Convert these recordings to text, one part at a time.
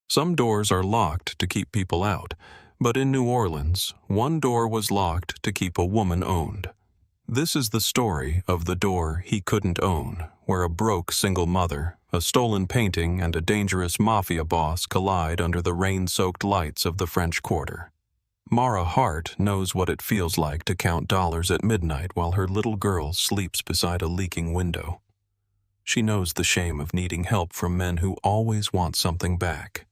Some doors are locked to keep people out, but in New Orleans, one door was locked to keep a woman owned. This is the story of the door he couldn't own, where a broke single mother, a stolen painting, and a dangerous mafia boss collide under the rain-soaked lights of the French Quarter. Mara Hart knows what it feels like to count dollars at midnight while her little girl sleeps beside a leaking window. She knows the shame of needing help from men who always want something back.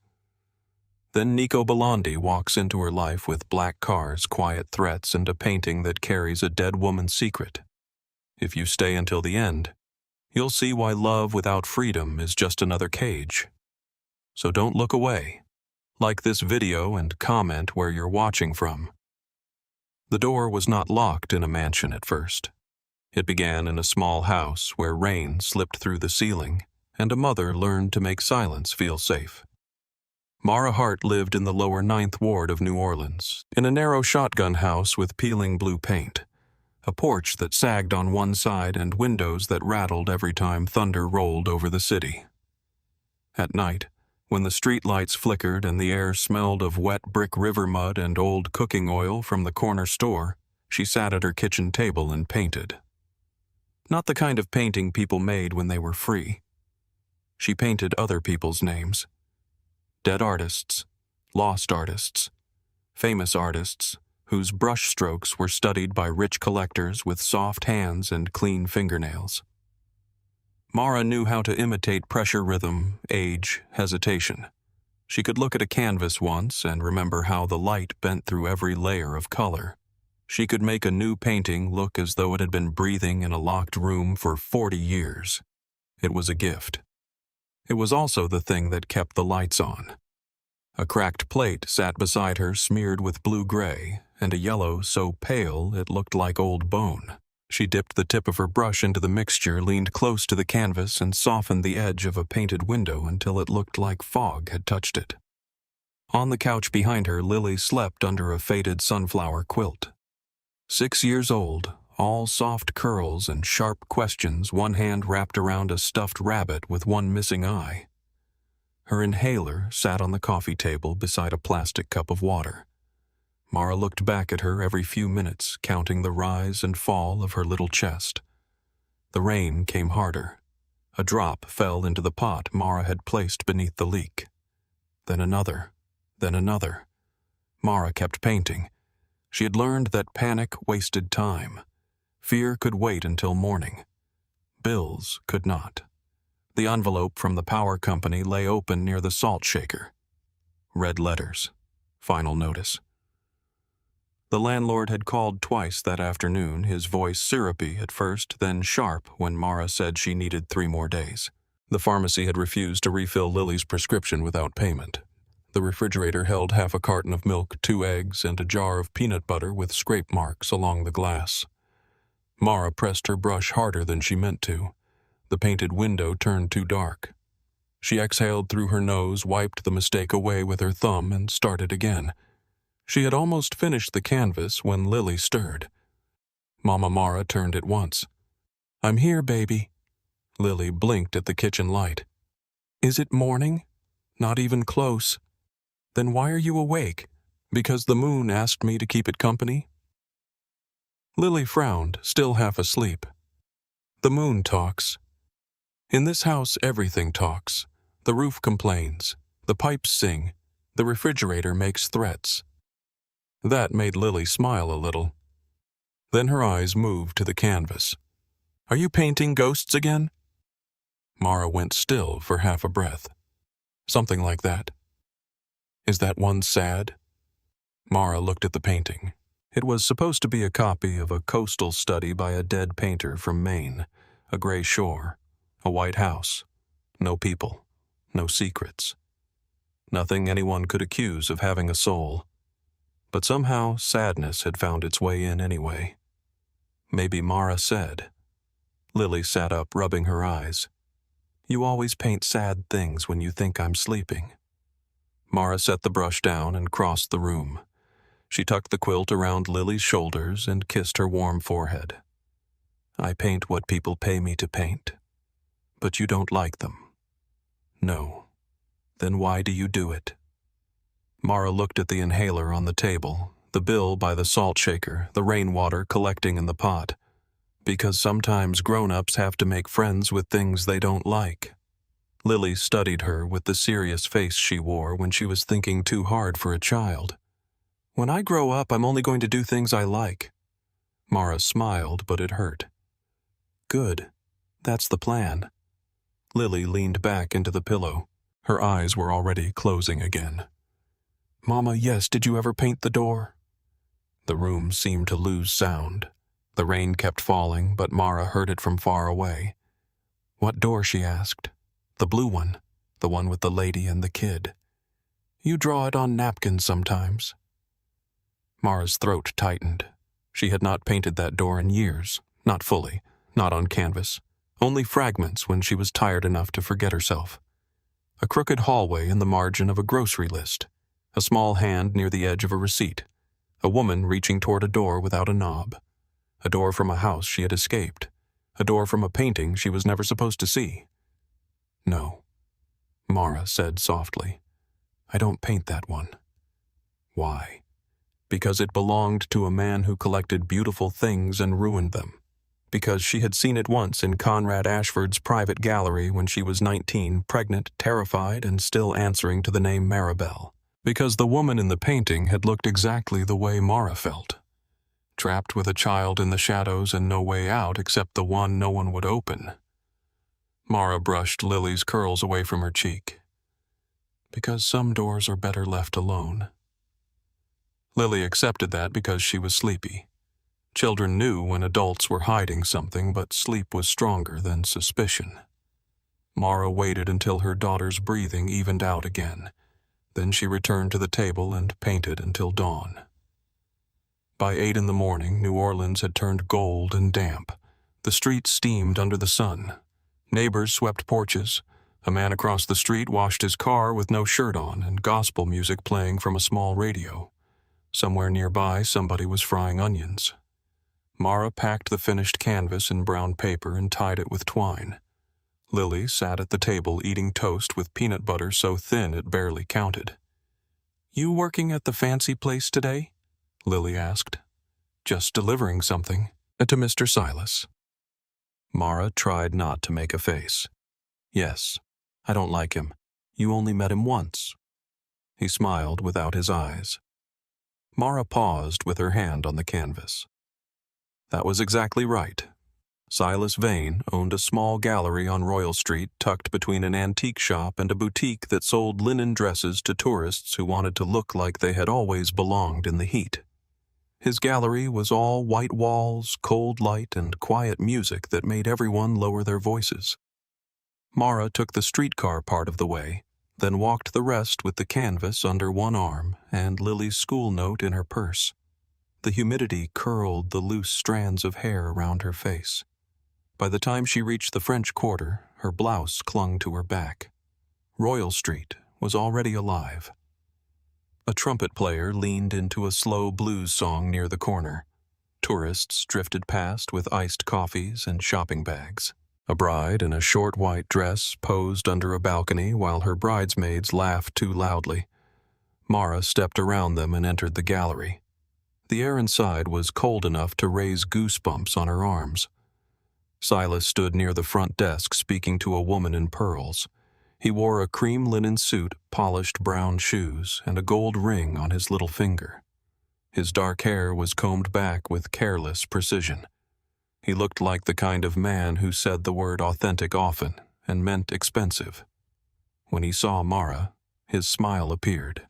Then Nico Belandi walks into her life with black cars, quiet threats, and a painting that carries a dead woman's secret. If you stay until the end, you'll see why love without freedom is just another cage. So don't look away. Like this video and comment where you're watching from. The door was not locked in a mansion at first. It began in a small house where rain slipped through the ceiling, and a mother learned to make silence feel safe. Mara Hart lived in the lower 9th Ward of New Orleans, in a narrow shotgun house with peeling blue paint, a porch that sagged on one side and windows that rattled every time thunder rolled over the city. At night, when the street lights flickered and the air smelled of wet brick river mud and old cooking oil from the corner store, she sat at her kitchen table and painted. Not the kind of painting people made when they were free. She painted other people's names. Dead artists, lost artists, famous artists whose brush strokes were studied by rich collectors with soft hands and clean fingernails. Mara knew how to imitate pressure rhythm, age, hesitation. She could look at a canvas once and remember how the light bent through every layer of color. She could make a new painting look as though it had been breathing in a locked room for 40 years. It was a gift. It was also the thing that kept the lights on. A cracked plate sat beside her smeared with blue-gray, and a yellow so pale it looked like old bone. She dipped the tip of her brush into the mixture, leaned close to the canvas, and softened the edge of a painted window until it looked like fog had touched it. On the couch behind her, Lily slept under a faded sunflower quilt. 6 years old, all soft curls and sharp questions, one hand wrapped around a stuffed rabbit with one missing eye. Her inhaler sat on the coffee table beside a plastic cup of water. Mara looked back at her every few minutes, counting the rise and fall of her little chest. The rain came harder. A drop fell into the pot Mara had placed beneath the leak. Then another, then another. Mara kept painting. She had learned that panic wasted time. Fear could wait until morning. Bills could not. The envelope from the power company lay open near the salt shaker. Red letters. Final notice. The landlord had called twice that afternoon, his voice syrupy at first, then sharp when Mara said she needed 3 more days. The pharmacy had refused to refill Lily's prescription without payment. The refrigerator held half a carton of milk, 2 eggs, and a jar of peanut butter with scrape marks along the glass. Mara pressed her brush harder than she meant to. The painted window turned too dark. She exhaled through her nose, wiped the mistake away with her thumb, and started again. She had almost finished the canvas when Lily stirred. Mama Mara turned at once. "I'm here, baby." Lily blinked at the kitchen light. "Is it morning?" "Not even close." "Then why are you awake? Because the moon asked me to keep it company?" Lily frowned, still half asleep. "The moon talks. In this house everything talks. The roof complains. The pipes sing. The refrigerator makes threats." That made Lily smile a little. Then her eyes moved to the canvas. "Are you painting ghosts again?" Mara went still for half a breath. "Something like that." "Is that one sad?" Mara looked at the painting. It was supposed to be a copy of a coastal study by a dead painter from Maine. A gray shore, a white house, no people, no secrets. Nothing anyone could accuse of having a soul. But somehow sadness had found its way in anyway. Maybe Mara said. Lily sat up, rubbing her eyes. "You always paint sad things when you think I'm sleeping." Mara set the brush down and crossed the room. She tucked the quilt around Lily's shoulders and kissed her warm forehead. "I paint what people pay me to paint. But you don't like them." "No." Then why do you do it? Mara looked at the inhaler on the table, the bill by the salt shaker, the rainwater collecting in the pot. Because sometimes grown-ups have to make friends with things they don't like. Lily studied her with the serious face she wore when she was thinking too hard for a child. When I grow up, I'm only going to do things I like. Mara smiled, but it hurt. Good. That's the plan. Lily leaned back into the pillow. Her eyes were already closing again. Mama, yes, did you ever paint the door? The room seemed to lose sound. The rain kept falling, but Mara heard it from far away. What door, she asked. The blue one, the one with the lady and the kid. You draw it on napkins sometimes. Mara's throat tightened. She had not painted that door in years, not fully, not on canvas, only fragments when she was tired enough to forget herself. A crooked hallway in the margin of a grocery list, a small hand near the edge of a receipt, a woman reaching toward a door without a knob, a door from a house she had escaped, a door from a painting she was never supposed to see. No, Mara said softly. I don't paint that one. Why? Because it belonged to a man who collected beautiful things and ruined them. Because she had seen it once in Conrad Ashford's private gallery when she was 19, pregnant, terrified, and still answering to the name Maribel. Because the woman in the painting had looked exactly the way Mara felt. Trapped with a child in the shadows and no way out except the one no one would open. Mara brushed Lily's curls away from her cheek. Because some doors are better left alone. Lily accepted that because she was sleepy. Children knew when adults were hiding something, but sleep was stronger than suspicion. Mara waited until her daughter's breathing evened out again. Then she returned to the table and painted until dawn. By 8 in the morning, New Orleans had turned gold and damp. The streets steamed under the sun. Neighbors swept porches. A man across the street washed his car with no shirt on and gospel music playing from a small radio. Somewhere nearby, somebody was frying onions. Mara packed the finished canvas in brown paper and tied it with twine. Lily sat at the table eating toast with peanut butter so thin it barely counted. You working at the fancy place today? Lily asked. Just delivering something. To Mr. Silas. Mara tried not to make a face. Yes, I don't like him. You only met him once. He smiled without his eyes. Mara paused with her hand on the canvas. That was exactly right. Silas Vane owned a small gallery on Royal Street tucked between an antique shop and a boutique that sold linen dresses to tourists who wanted to look like they had always belonged in the heat. His gallery was all white walls, cold light, and quiet music that made everyone lower their voices. Mara took the streetcar part of the way, then walked the rest with the canvas under one arm and Lily's school note in her purse. The humidity curled the loose strands of hair around her face. By the time she reached the French Quarter, her blouse clung to her back. Royal Street was already alive. A trumpet player leaned into a slow blues song near the corner. Tourists drifted past with iced coffees and shopping bags. A bride in a short white dress posed under a balcony while her bridesmaids laughed too loudly. Mara stepped around them and entered the gallery. The air inside was cold enough to raise goosebumps on her arms. Silas stood near the front desk speaking to a woman in pearls. He wore a cream linen suit, polished brown shoes, and a gold ring on his little finger. His dark hair was combed back with careless precision. He looked like the kind of man who said the word authentic often and meant expensive. When he saw Mara, his smile appeared.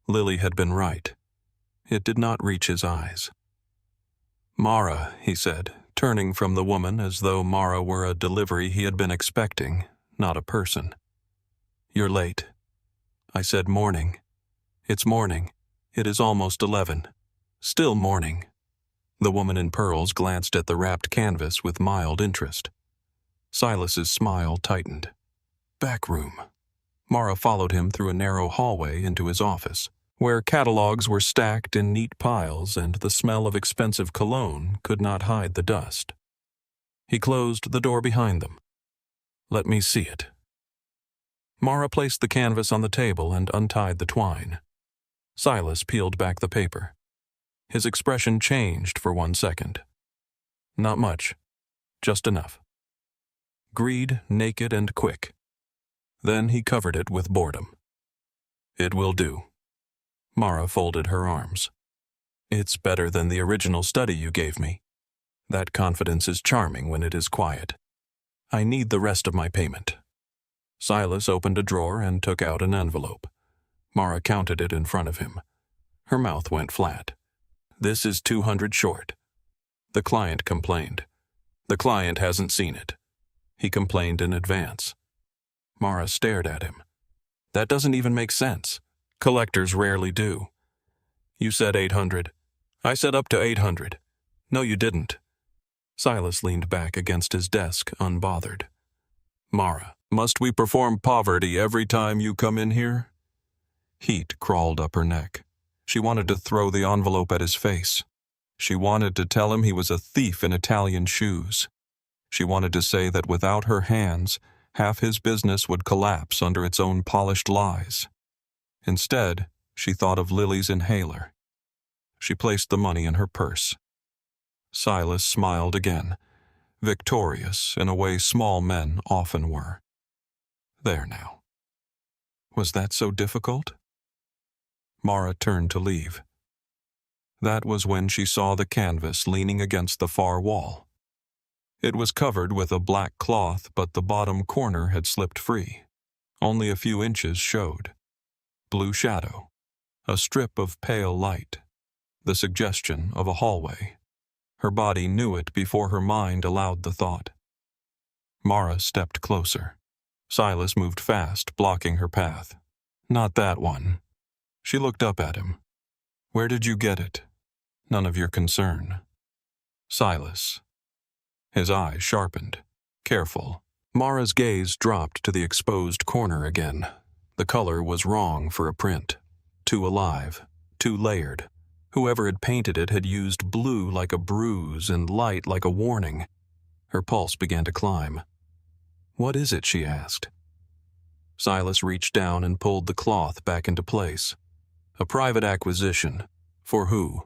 Lily had been right. It did not reach his eyes. Mara, he said, turning from the woman as though Mara were a delivery he had been expecting, not a person. You're late. I said morning. It's morning. It is almost 11. Still morning. The woman in pearls glanced at the wrapped canvas with mild interest. Silas's smile tightened. Back room. Mara followed him through a narrow hallway into his office, where catalogs were stacked in neat piles and the smell of expensive cologne could not hide the dust. He closed the door behind them. Let me see it. Mara placed the canvas on the table and untied the twine. Silas peeled back the paper. His expression changed for 1 second. Not much, just enough. Greed, naked and quick. Then he covered it with boredom. It will do. Mara folded her arms. It's better than the original study you gave me. That confidence is charming when it is quiet. I need the rest of my payment. Silas opened a drawer and took out an envelope. Mara counted it in front of him. Her mouth went flat. This is 200 short. The client complained. The client hasn't seen it. He complained in advance. Mara stared at him. That doesn't even make sense. Collectors rarely do. You said 800. I said up to 800. No, you didn't. Silas leaned back against his desk, unbothered. Mara, must we perform poverty every time you come in here? Heat crawled up her neck. She wanted to throw the envelope at his face. She wanted to tell him he was a thief in Italian shoes. She wanted to say that without her hands, half his business would collapse under its own polished lies. Instead, she thought of Lily's inhaler. She placed the money in her purse. Silas smiled again, victorious in a way small men often were. There now. Was that so difficult? Mara turned to leave. That was when she saw the canvas leaning against the far wall. It was covered with a black cloth, but the bottom corner had slipped free. Only a few inches showed. Blue shadow, a strip of pale light, the suggestion of a hallway. Her body knew it before her mind allowed the thought. Mara stepped closer. Silas moved fast, blocking her path. Not that one. She looked up at him. Where did you get it? None of your concern. Silas. His eyes sharpened. Careful. Mara's gaze dropped to the exposed corner again. The color was wrong for a print. Too alive. Too layered. Whoever had painted it had used blue like a bruise and light like a warning. Her pulse began to climb. What is it? She asked. Silas reached down and pulled the cloth back into place. A private acquisition. For who?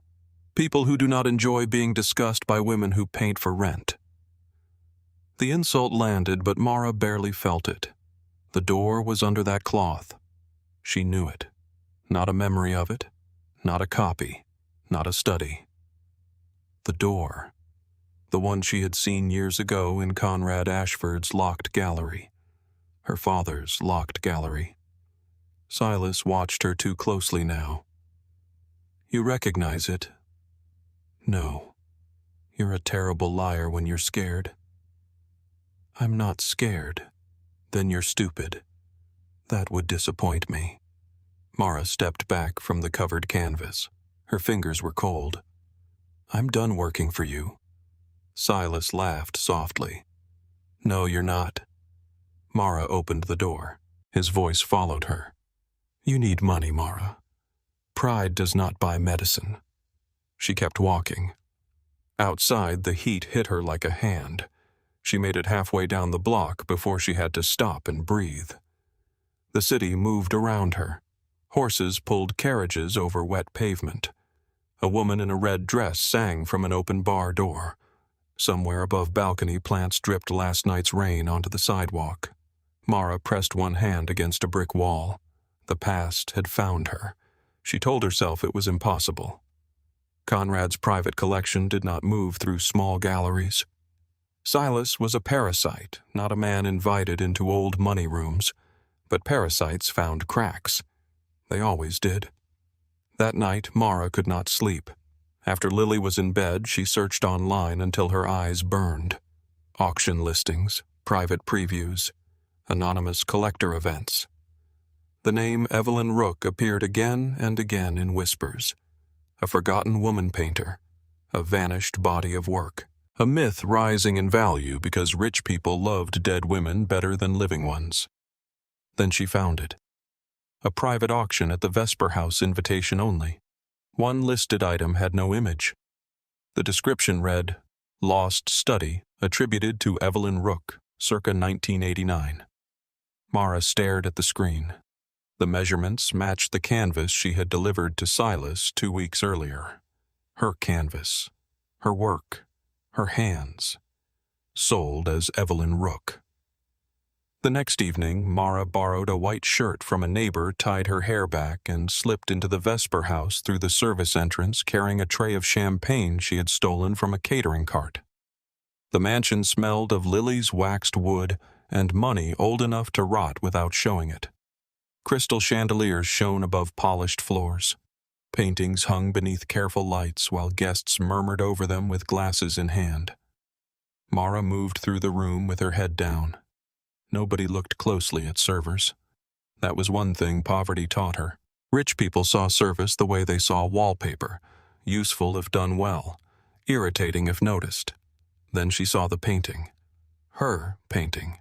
People who do not enjoy being discussed by women who paint for rent. The insult landed, but Mara barely felt it. The door was under that cloth. She knew it. Not a memory of it. Not a copy. Not a study. The door. The one she had seen years ago in Conrad Ashford's locked gallery. Her father's locked gallery. Silas watched her too closely now. You recognize it? No. You're a terrible liar when you're scared. I'm not scared. Then you're stupid. That would disappoint me. Mara stepped back from the covered canvas. Her fingers were cold. I'm done working for you. Silas laughed softly. No, you're not. Mara opened the door. His voice followed her. You need money, Mara. Pride does not buy medicine. She kept walking. Outside, the heat hit her like a hand. She made it halfway down the block before she had to stop and breathe. The city moved around her. Horses pulled carriages over wet pavement. A woman in a red dress sang from an open bar door. Somewhere above balcony, plants dripped last night's rain onto the sidewalk. Mara pressed one hand against a brick wall. The past had found her. She told herself it was impossible. Conrad's private collection did not move through small galleries. Silas was a parasite, not a man invited into old money rooms. But parasites found cracks. They always did. That night, Mara could not sleep. After Lily was in bed, she searched online until her eyes burned. Auction listings, private previews, anonymous collector events. The name Evelyn Rook appeared again and again in whispers. A forgotten woman painter, a vanished body of work, a myth rising in value because rich people loved dead women better than living ones. Then she found it. A private auction at the Vesper House, invitation only. One listed item had no image. The description read, Lost Study, attributed to Evelyn Rook, circa 1989. Mara stared at the screen. The measurements matched the canvas she had delivered to Silas 2 weeks earlier. Her canvas, her work, her hands, sold as Evelyn Rook. The next evening, Mara borrowed a white shirt from a neighbor, tied her hair back, and slipped into the Vesper house through the service entrance carrying a tray of champagne she had stolen from a catering cart. The mansion smelled of lilies, waxed wood, and money old enough to rot without showing it. Crystal chandeliers shone above polished floors. Paintings hung beneath careful lights while guests murmured over them with glasses in hand. Mara moved through the room with her head down. Nobody looked closely at servers. That was one thing poverty taught her. Rich people saw service the way they saw wallpaper, useful if done well, irritating if noticed. Then she saw the painting. Her painting.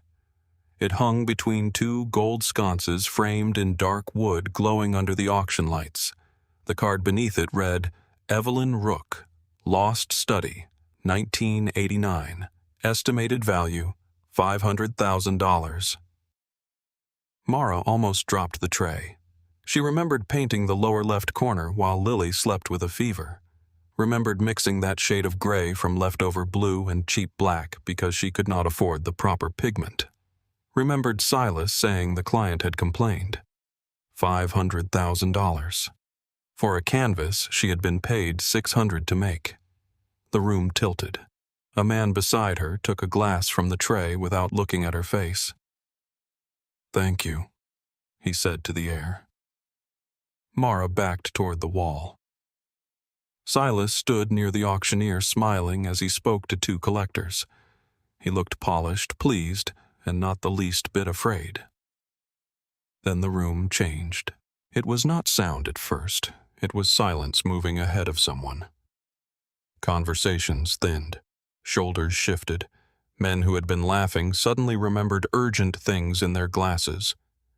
It hung between 2 gold sconces framed in dark wood glowing under the auction lights. The card beneath it read, Evelyn Rook, Lost Study, 1989, estimated value, $500,000. Mara almost dropped the tray. She remembered painting the lower left corner while Lily slept with a fever. Remembered mixing that shade of gray from leftover blue and cheap black because she could not afford the proper pigment. Remembered Silas saying the client had complained. $500,000. For a canvas she had been paid $600 to make. The room tilted. A man beside her took a glass from the tray without looking at her face. "Thank you," he said to the air. Mara backed toward the wall. Silas stood near the auctioneer smiling as he spoke to 2 collectors. He looked polished, pleased, and not the least bit afraid. Then the room changed. It was not sound at first. It was silence moving ahead of someone. Conversations thinned. Shoulders shifted. Men who had been laughing suddenly remembered urgent things in their glasses.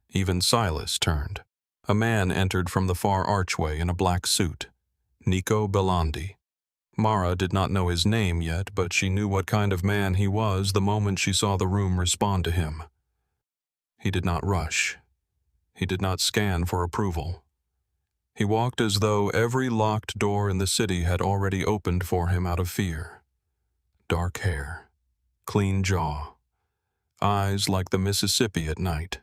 Even Silas turned. A man entered from the far archway in a black suit. Nico Belandi. Mara did not know his name yet, but she knew what kind of man he was the moment she saw the room respond to him. He did not rush. He did not scan for approval. He walked as though every locked door in the city had already opened for him out of fear. Dark hair, clean jaw, eyes like the Mississippi at night.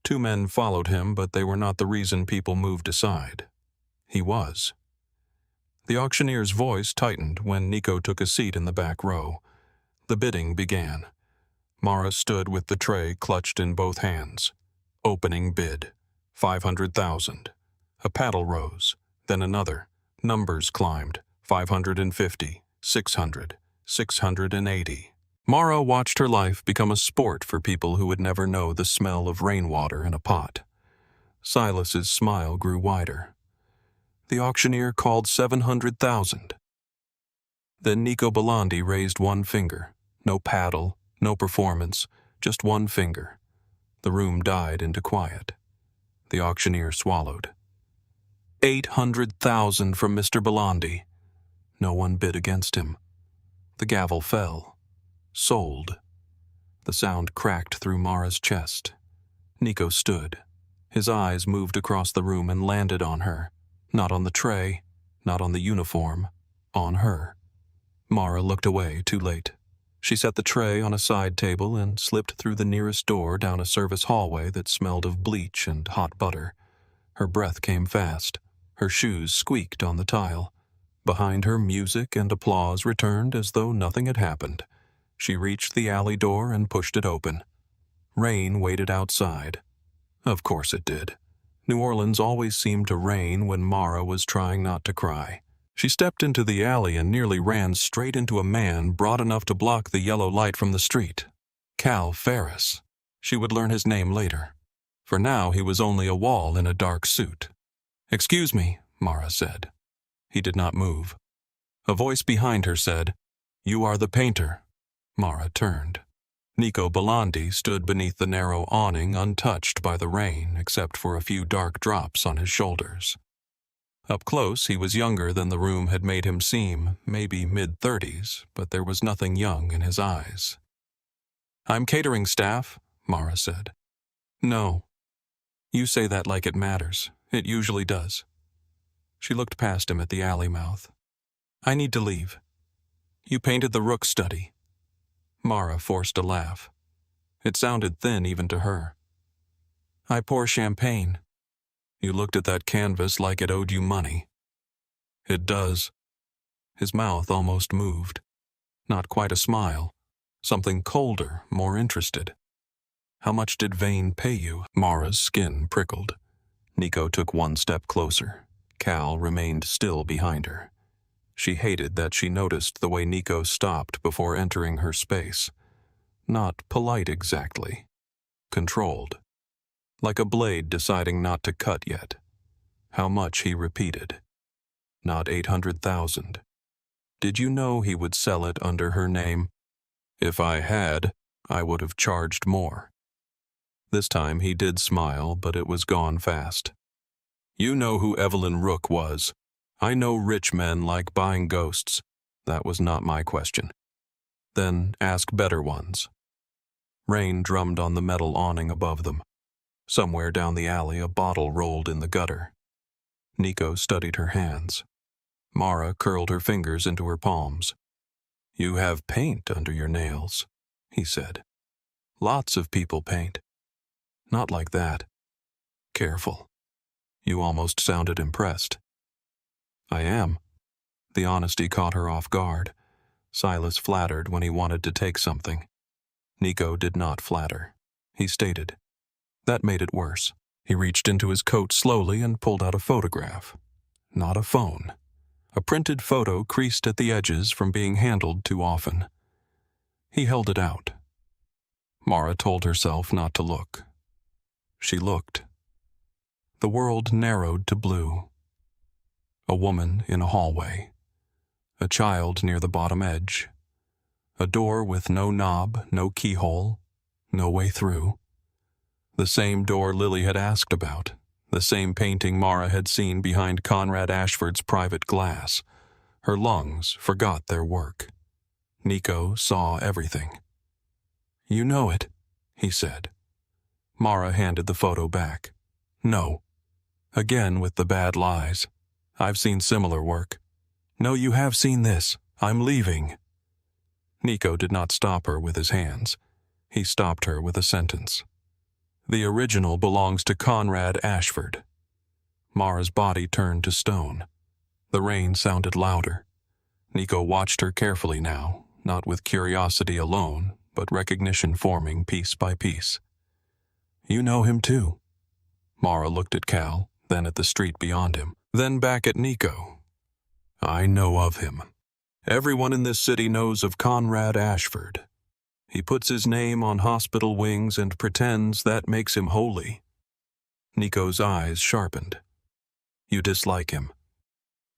2 men followed him, but they were not the reason people moved aside. He was. The auctioneer's voice tightened when Nico took a seat in the back row. The bidding began. Mara stood with the tray clutched in both hands. Opening bid, $500,000. A paddle rose, then another. Numbers climbed, 550, 600, 680. Mara watched her life become a sport for people who would never know the smell of rainwater in a pot. Silas's smile grew wider. The auctioneer called 700,000. Then Nico Belandi raised one finger. No paddle, no performance, just one finger. The room died into quiet. The auctioneer swallowed. 800,000 from Mr. Belandi. No one bid against him. The gavel fell. Sold. The sound cracked through Mara's chest. Nico stood. His eyes moved across the room and landed on her. Not on the tray, not on the uniform, on her. Mara looked away too late. She set the tray on a side table and slipped through the nearest door down a service hallway that smelled of bleach and hot butter. Her breath came fast. Her shoes squeaked on the tile. Behind her, music and applause returned as though nothing had happened. She reached the alley door and pushed it open. Rain waited outside. Of course it did. New Orleans always seemed to rain when Mara was trying not to cry. She stepped into the alley and nearly ran straight into a man broad enough to block the yellow light from the street. Cal Ferris. She would learn his name later. For now he was only a wall in a dark suit. "Excuse me," Mara said. He did not move. A voice behind her said, "You are the painter." Mara turned. Nico Belandi stood beneath the narrow awning untouched by the rain except for a few dark drops on his shoulders. Up close he was younger than the room had made him seem, maybe mid-30s, but there was nothing young in his eyes. "I'm catering staff," Mara said. No. You say that like it matters. It usually does. She looked past him at the alley mouth. I need to leave. You painted the rook study. Mara forced a laugh. It sounded thin even to her. I pour champagne. You looked at that canvas like it owed you money. It does. His mouth almost moved. Not quite a smile. Something colder, more interested. How much did Vane pay you? Mara's skin prickled. Nico took one step closer. Cal remained still behind her. She hated that she noticed the way Nico stopped before entering her space. Not polite exactly. Controlled. Like a blade deciding not to cut yet. How much, he repeated. Not 800,000. Did you know he would sell it under her name? If I had, I would have charged more. This time he did smile, but it was gone fast. You know who Evelyn Rook was. I know rich men like buying ghosts. That was not my question. Then ask better ones. Rain drummed on the metal awning above them. Somewhere down the alley, a bottle rolled in the gutter. Nico studied her hands. Mara curled her fingers into her palms. You have paint under your nails, he said. Lots of people paint. Not like that. Careful. You almost sounded impressed. I am. The honesty caught her off guard. Silas flattered when he wanted to take something. Nico did not flatter. He stated. That made it worse. He reached into his coat slowly and pulled out a photograph. Not a phone. A printed photo creased at the edges from being handled too often. He held it out. Mara told herself not to look. She looked. The world narrowed to blue. A woman in a hallway. A child near the bottom edge. A door with no knob, no keyhole, no way through. The same door Lily had asked about. The same painting Mara had seen behind Conrad Ashford's private glass. Her lungs forgot their work. Nico saw everything. You know it, he said. Mara handed the photo back. No. Again with the bad lies. I've seen similar work. No, you have seen this. I'm leaving. Nico did not stop her with his hands. He stopped her with a sentence. The original belongs to Conrad Ashford. Mara's body turned to stone. The rain sounded louder. Nico watched her carefully now, not with curiosity alone, but recognition forming piece by piece. You know him too. Mara looked at Cal, then at the street beyond him, then back at Nico. I know of him. Everyone in this city knows of Conrad Ashford. He puts his name on hospital wings and pretends that makes him holy. Nico's eyes sharpened. You dislike him.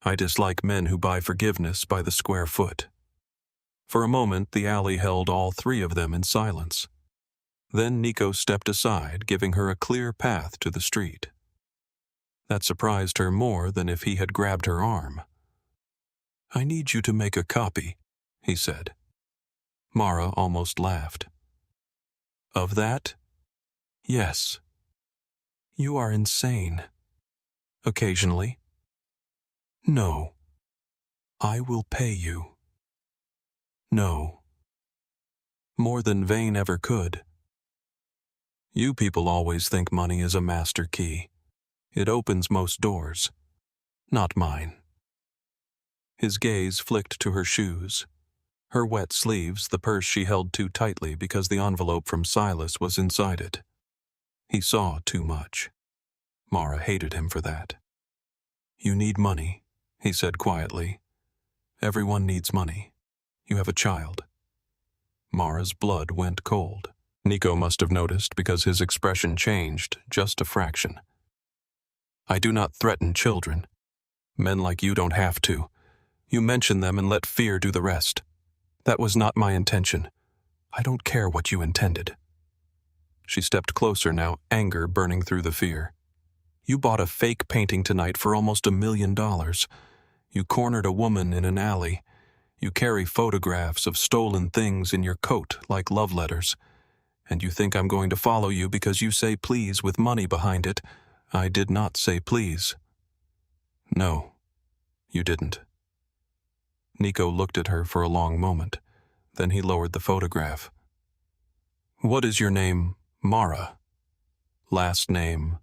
I dislike men who buy forgiveness by the square foot. For a moment, the alley held all three of them in silence. Then Nico stepped aside, giving her a clear path to the street. That surprised her more than if he had grabbed her arm. I need you to make a copy, he said. Mara almost laughed. Of that? Yes. You are insane. Occasionally. No. I will pay you. No. More than Vane ever could. You people always think money is a master key. It opens most doors. Not mine. His gaze flicked to her shoes. Her wet sleeves, the purse she held too tightly because the envelope from Silas was inside it. He saw too much. Mara hated him for that. You need money, he said quietly. Everyone needs money. You have a child. Mara's blood went cold. Nico must have noticed because his expression changed just a fraction. I do not threaten children. Men like you don't have to. You mention them and let fear do the rest. That was not my intention. I don't care what you intended. She stepped closer now, anger burning through the fear. You bought a fake painting tonight for almost $1 million. You cornered a woman in an alley. You carry photographs of stolen things in your coat like love letters. And you think I'm going to follow you because you say please with money behind it. I did not say please. No, you didn't. Nico looked at her for a long moment. Then he lowered the photograph. What is your name, Mara? Last name,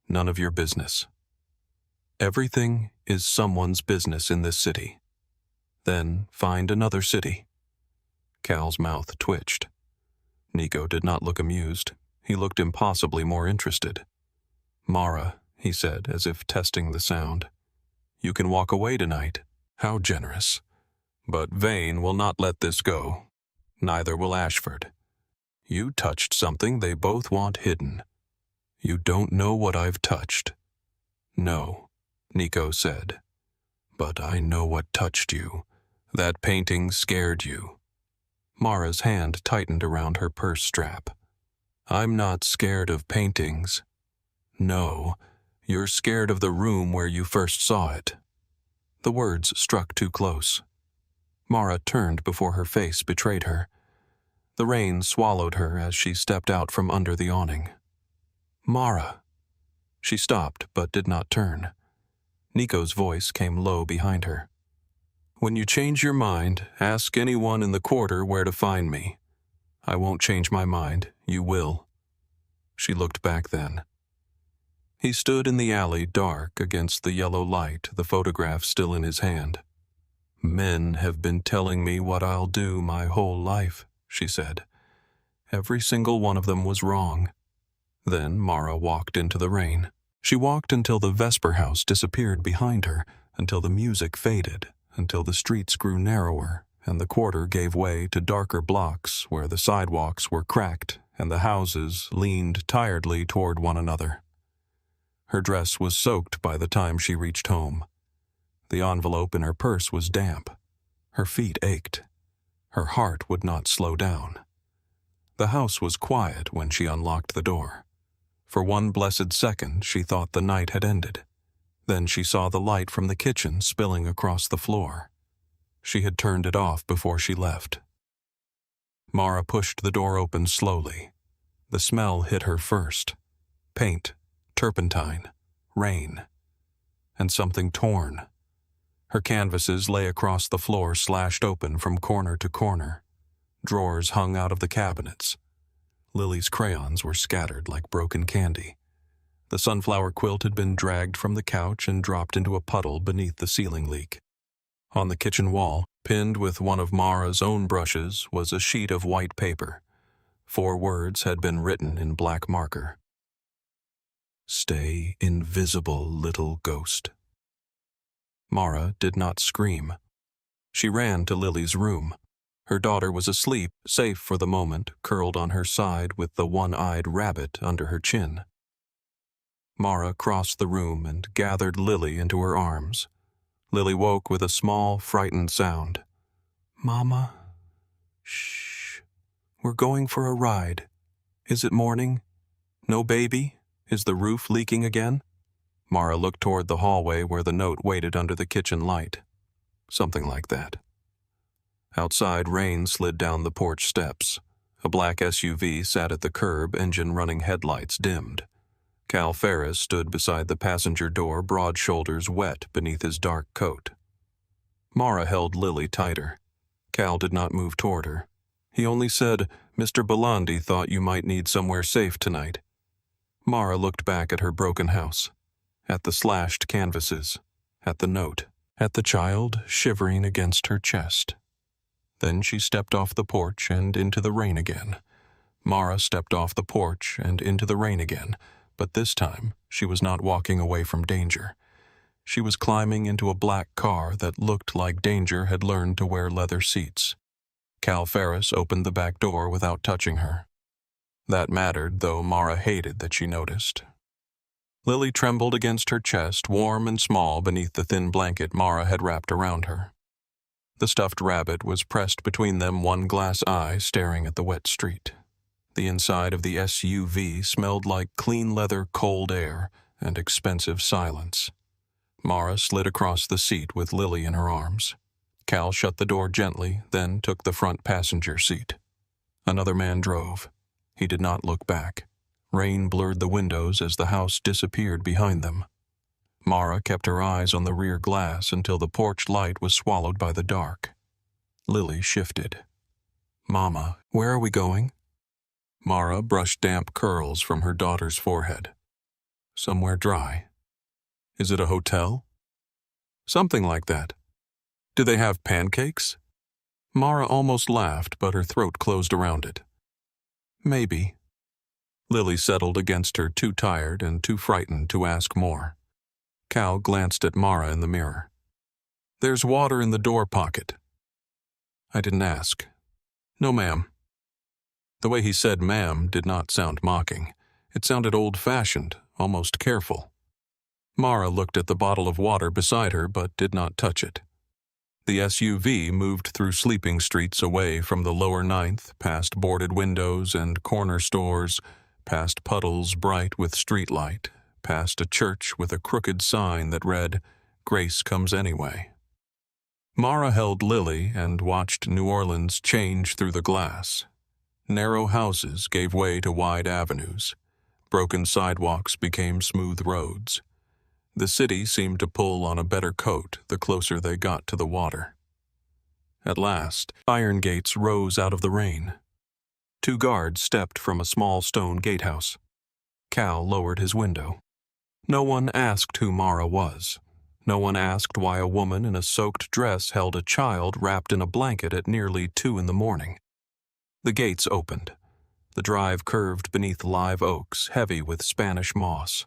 none of your business. Everything is someone's business in this city. Then find another city. Cal's mouth twitched. Nico did not look amused. He looked impossibly more interested. Mara, he said, as if testing the sound. You can walk away tonight. How generous. But Vane will not let this go. Neither will Ashford. You touched something they both want hidden. You don't know what I've touched. No, Nico said. But I know what touched you. That painting scared you. Mara's hand tightened around her purse strap. I'm not scared of paintings. No, you're scared of the room where you first saw it. The words struck too close. Mara turned before her face betrayed her. The rain swallowed her as she stepped out from under the awning. Mara. She stopped but did not turn. Nico's voice came low behind her. When you change your mind, ask anyone in the quarter where to find me. I won't change my mind. You will. She looked back then. He stood in the alley, dark against the yellow light, the photograph still in his hand. Men have been telling me what I'll do my whole life, she said. Every single one of them was wrong. Then Mara walked into the rain. She walked until the Vesper house disappeared behind her, until the music faded, until the streets grew narrower, and the quarter gave way to darker blocks where the sidewalks were cracked and the houses leaned tiredly toward one another. Her dress was soaked by the time she reached home. The envelope in her purse was damp. Her feet ached. Her heart would not slow down. The house was quiet when she unlocked the door. For one blessed second, she thought the night had ended. Then she saw the light from the kitchen spilling across the floor. She had turned it off before she left. Mara pushed the door open slowly. The smell hit her first. Paint, turpentine, rain, and something torn. Her canvases lay across the floor, slashed open from corner to corner. Drawers hung out of the cabinets. Lily's crayons were scattered like broken candy. The sunflower quilt had been dragged from the couch and dropped into a puddle beneath the ceiling leak. On the kitchen wall, pinned with one of Mara's own brushes, was a sheet of white paper. 4 words had been written in black marker. Stay invisible, little ghost. Mara did not scream. She ran to Lily's room. Her daughter was asleep, safe for the moment, curled on her side with the one-eyed rabbit under her chin. Mara crossed the room and gathered Lily into her arms. Lily woke with a small, frightened sound. Mama? Shh. We're going for a ride. Is it morning? No baby? Is the roof leaking again? Mara looked toward the hallway where the note waited under the kitchen light. Something like that. Outside, rain slid down the porch steps. A black SUV sat at the curb, engine running, headlights dimmed. Cal Ferris stood beside the passenger door, broad shoulders wet beneath his dark coat. Mara held Lily tighter. Cal did not move toward her. He only said, Mr. Belandi thought you might need somewhere safe tonight. Mara looked back at her broken house, at the slashed canvases, at the note, at the child shivering against her chest. Then she stepped off the porch and into the rain again. Mara stepped off the porch and into the rain again, but this time she was not walking away from danger. She was climbing into a black car that looked like danger had learned to wear leather seats. Cal Ferris opened the back door without touching her. That mattered, though Mara hated that she noticed. Lily trembled against her chest, warm and small beneath the thin blanket Mara had wrapped around her. The stuffed rabbit was pressed between them, one glass eye staring at the wet street. The inside of the SUV smelled like clean leather, cold air, and expensive silence. Mara slid across the seat with Lily in her arms. Cal shut the door gently, then took the front passenger seat. Another man drove. He did not look back. Rain blurred the windows as the house disappeared behind them. Mara kept her eyes on the rear glass until the porch light was swallowed by the dark. Lily shifted. "Mama, where are we going?" Mara brushed damp curls from her daughter's forehead. "Somewhere dry." "Is it a hotel?" "Something like that." "Do they have pancakes?" Mara almost laughed, but her throat closed around it. "Maybe." Lily settled against her, too tired and too frightened to ask more. Cal glanced at Mara in the mirror. "There's water in the door pocket." "I didn't ask." "No, ma'am." The way he said ma'am did not sound mocking. It sounded old-fashioned, almost careful. Mara looked at the bottle of water beside her but did not touch it. The SUV moved through sleeping streets away from the lower Ninth, past boarded windows and corner stores, past puddles bright with streetlight, past a church with a crooked sign that read, "Grace Comes Anyway." Mara held Lily and watched New Orleans change through the glass. Narrow houses gave way to wide avenues. Broken sidewalks became smooth roads. The city seemed to pull on a better coat the closer they got to the water. At last, iron gates rose out of the rain. 2 guards stepped from a small stone gatehouse. Cal lowered his window. No one asked who Mara was. No one asked why a woman in a soaked dress held a child wrapped in a blanket at nearly 2 in the morning. The gates opened. The drive curved beneath live oaks, heavy with Spanish moss.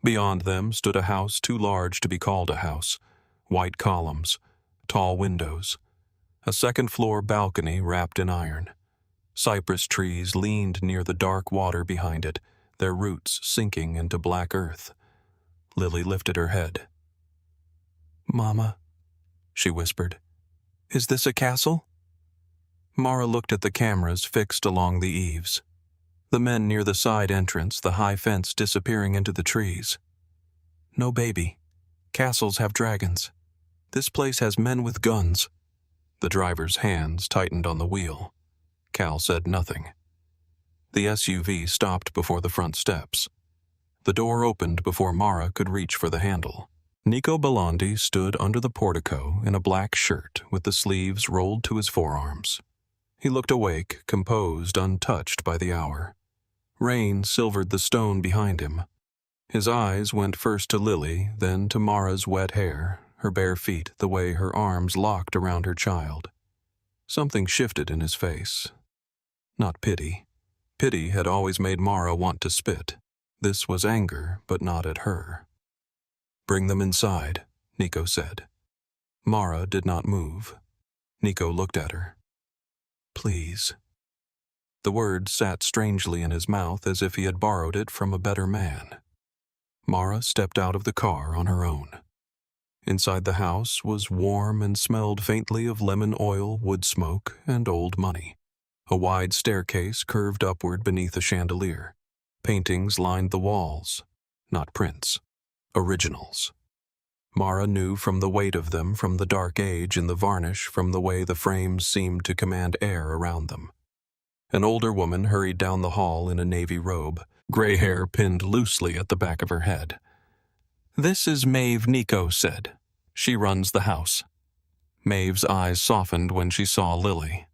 Beyond them stood a house too large to be called a house. White columns, tall windows, a second-floor balcony wrapped in iron. Cypress trees leaned near the dark water behind it, their roots sinking into black earth. Lily lifted her head. "Mama," she whispered, "is this a castle?" Mara looked at the cameras fixed along the eaves. The men near the side entrance, the high fence disappearing into the trees. "No, baby. Castles have dragons. This place has men with guns." The driver's hands tightened on the wheel. Cal said nothing. The SUV stopped before the front steps. The door opened before Mara could reach for the handle. Nico Bellondi stood under the portico in a black shirt with the sleeves rolled to his forearms. He looked awake, composed, untouched by the hour. Rain silvered the stone behind him. His eyes went first to Lily, then to Mara's wet hair, her bare feet, the way her arms locked around her child. Something shifted in his face. Not pity. Pity had always made Mara want to spit. This was anger, but not at her. "Bring them inside," Nico said. Mara did not move. Nico looked at her. "Please." The word sat strangely in his mouth as if he had borrowed it from a better man. Mara stepped out of the car on her own. Inside the house was warm and smelled faintly of lemon oil, wood smoke, and old money. A wide staircase curved upward beneath a chandelier. Paintings lined the walls, not prints, originals. Mara knew from the weight of them, from the dark age in the varnish, from the way the frames seemed to command air around them. An older woman hurried down the hall in a navy robe, gray hair pinned loosely at the back of her head. "This is Maeve," Nico said. "She runs the house." Maeve's eyes softened when she saw Lily.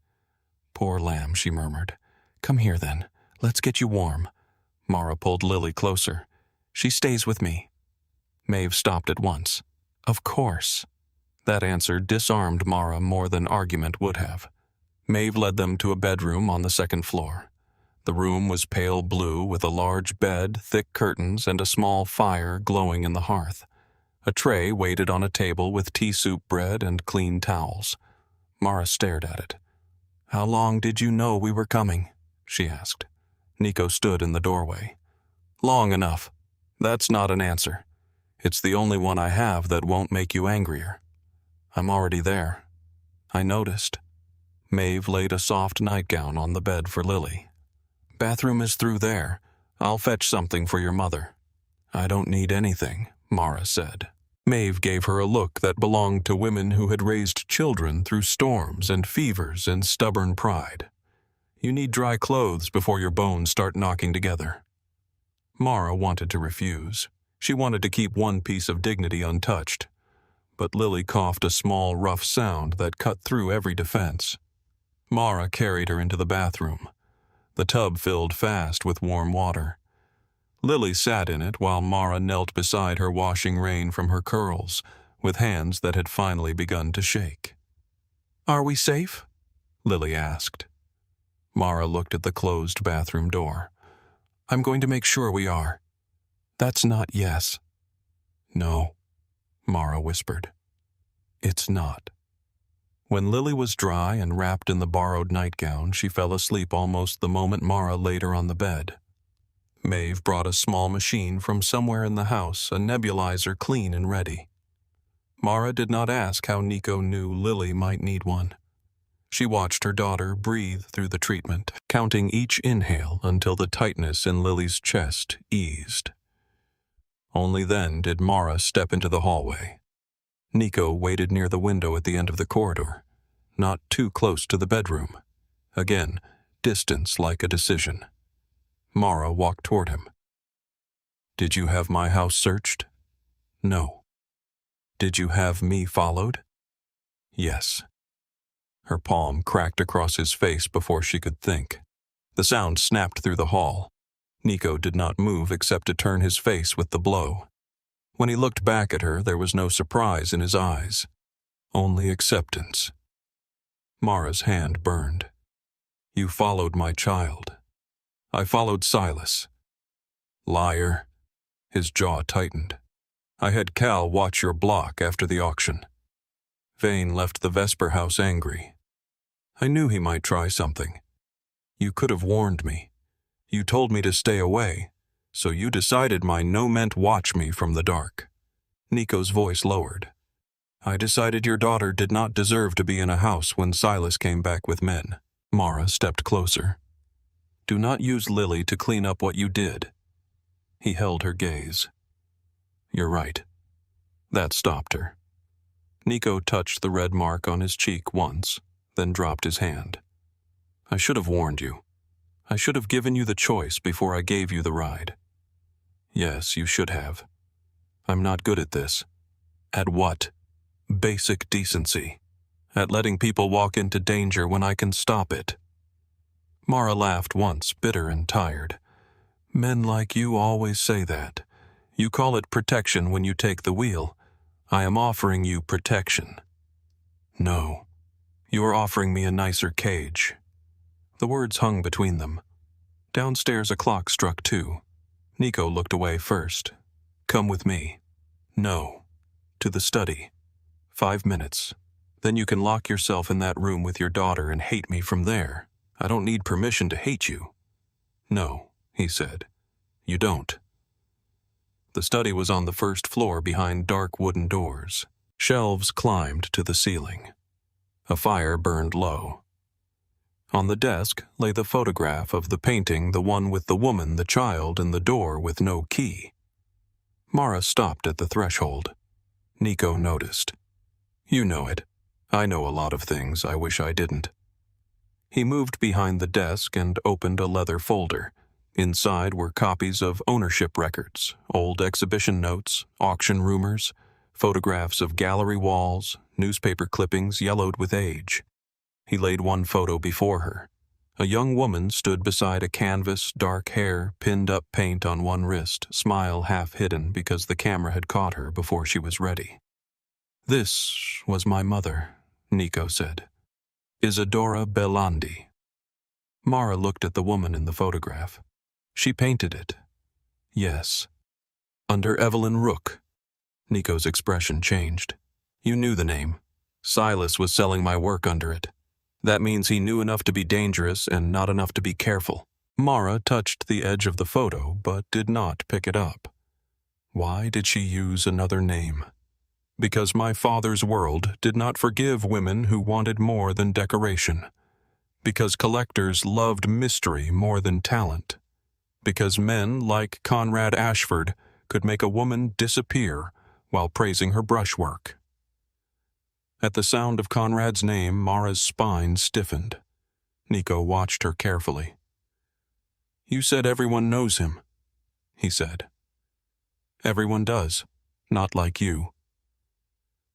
"Poor lamb," she murmured. "Come here, then. Let's get you warm." Mara pulled Lily closer. "She stays with me." Maeve stopped at once. "Of course." That answer disarmed Mara more than argument would have. Maeve led them to a bedroom on the second floor. The room was pale blue with a large bed, thick curtains, and a small fire glowing in the hearth. A tray waited on a table with tea soup bread and clean towels. Mara stared at it. "How long did you know we were coming?" she asked. Nico stood in the doorway. "Long enough. That's not an answer. It's the only one I have that won't make you angrier. I'm already there. I noticed." Maeve laid a soft nightgown on the bed for Lily. "Bathroom is through there. I'll fetch something for your mother." "I don't need anything," Mara said. Maeve gave her a look that belonged to women who had raised children through storms and fevers and stubborn pride. You need dry clothes before your bones start knocking together." Mara wanted to refuse. She wanted to keep one piece of dignity untouched. But Lily coughed a small, rough sound that cut through every defense. Mara carried her into the bathroom. The tub filled fast with warm water. Lily sat in it while Mara knelt beside her, washing rain from her curls, with hands that had finally begun to shake. "Are we safe?" Lily asked. Mara looked at the closed bathroom door. "I'm going to make sure we are." "That's not yes." "No," Mara whispered. "It's not." When Lily was dry and wrapped in the borrowed nightgown, she fell asleep almost the moment Mara laid her on the bed. Maeve brought a small machine from somewhere in the house, a nebulizer clean and ready. Mara did not ask how Nico knew Lily might need one. She watched her daughter breathe through the treatment, counting each inhale until the tightness in Lily's chest eased. Only then did Mara step into the hallway. Nico waited near the window at the end of the corridor, not too close to the bedroom. Again, distance like a decision. Mara walked toward him. "Did you have my house searched?" "No." "Did you have me followed?" "Yes." Her palm cracked across his face before she could think. The sound snapped through the hall. Nico did not move except to turn his face with the blow. When he looked back at her, there was no surprise in his eyes, only acceptance. Mara's hand burned. "You followed my child. I followed Silas." "Liar." His jaw tightened. "I had Cal watch your block after the auction." Vane left the Vesper house angry. "I knew he might try something. You could have warned me. You told me to stay away, so you decided my no meant watch me from the dark." Nico's voice lowered. "I decided your daughter did not deserve to be in a house when Silas came back with men." Mara stepped closer. "Do not use Lily to clean up what you did." He held her gaze. "You're right." That stopped her. Nico touched the red mark on his cheek once, then dropped his hand. "I should have warned you. I should have given you the choice before I gave you the ride." "Yes, you should have. I'm not good at this." "At what?" "Basic decency. At letting people walk into danger when I can stop it." Mara laughed once, bitter and tired. "Men like you always say that. You call it protection when you take the wheel. I am offering you protection." "No. You are offering me a nicer cage." The words hung between them. Downstairs a clock struck 2. Nico looked away first. "Come with me." "No." "To the study. 5 minutes. Then you can lock yourself in that room with your daughter and hate me from there. I don't need permission to hate you." "No," he said. "You don't." The study was on the first floor behind dark wooden doors. Shelves climbed to the ceiling. A fire burned low. On the desk lay the photograph of the painting, the one with the woman, the child, and the door with no key. Mara stopped at the threshold. Nico noticed. "You know it. I know a lot of things I wish I didn't." He moved behind the desk and opened a leather folder. Inside were copies of ownership records, old exhibition notes, auction rumors, photographs of gallery walls, newspaper clippings yellowed with age. He laid one photo before her. A young woman stood beside a canvas, dark hair, pinned up paint on one wrist, smile half hidden because the camera had caught her before she was ready. "This was my mother," Nico said. "Isadora Belandi." Mara looked at the woman in the photograph. "She painted it." "Yes." "Under Evelyn Rook." Nico's expression changed. "You knew the name. Silas was selling my work under it. That means he knew enough to be dangerous and not enough to be careful." Mara touched the edge of the photo, but did not pick it up. Why did she use another name? Because my father's world did not forgive women who wanted more than decoration. Because collectors loved mystery more than talent. Because men like Conrad Ashford could make a woman disappear while praising her brushwork. At the sound of Conrad's name, Mara's spine stiffened. Nico watched her carefully. "You said everyone knows him," he said. "Everyone does, not like you."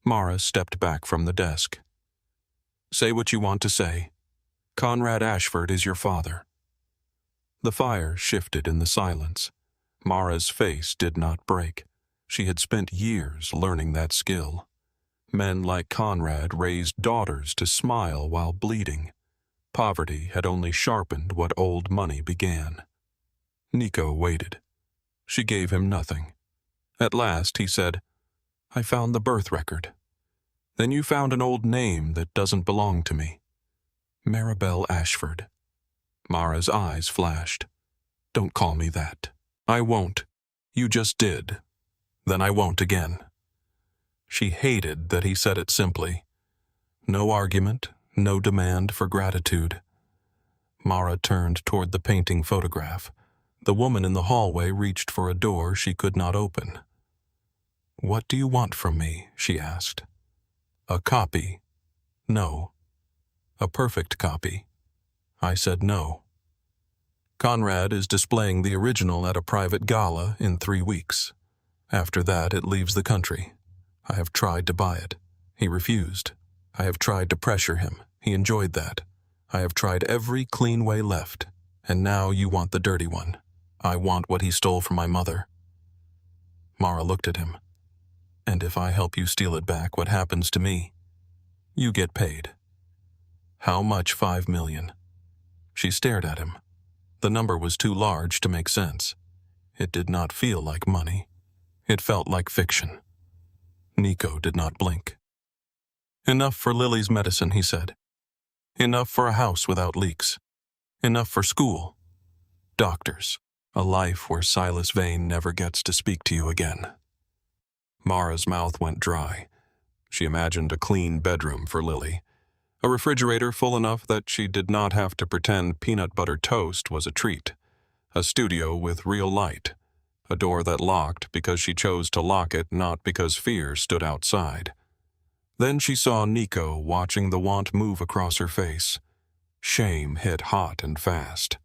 Mara stepped back from the desk. "Say what you want to say. Conrad Ashford is your father." The fire shifted in the silence. Mara's face did not break. She had spent years learning that skill. Men like Conrad raised daughters to smile while bleeding. Poverty had only sharpened what old money began. Nico waited. She gave him nothing. At last he said, "I found the birth record." "Then you found an old name that doesn't belong to me." "Maribel Ashford." Mara's eyes flashed. "Don't call me that." "I won't. You just did. Then I won't again." She hated that he said it simply. No argument, no demand for gratitude. Mara turned toward the painting photograph. The woman in the hallway reached for a door she could not open. "What do you want from me?" she asked. "A copy." "No." "A perfect copy." I said no. "Conrad is displaying the original at a private gala in 3 weeks. After that, it leaves the country. I have tried to buy it. He refused. I have tried to pressure him. He enjoyed that. I have tried every clean way left. And now you want the dirty one. I want what he stole from my mother." Mara looked at him. "And if I help you steal it back, what happens to me?" "You get paid." "How much 5 million?" She stared at him. The number was too large to make sense. It did not feel like money. It felt like fiction. Nico did not blink. "Enough for Lily's medicine," he said. "Enough for a house without leaks. Enough for school. Doctors. A life where Silas Vane never gets to speak to you again." Mara's mouth went dry. She imagined a clean bedroom for Lily. A refrigerator full enough that she did not have to pretend peanut butter toast was a treat. A studio with real light. A door that locked because she chose to lock it, not because fear stood outside. Then she saw Nico watching the want move across her face. Shame hit hot and fast.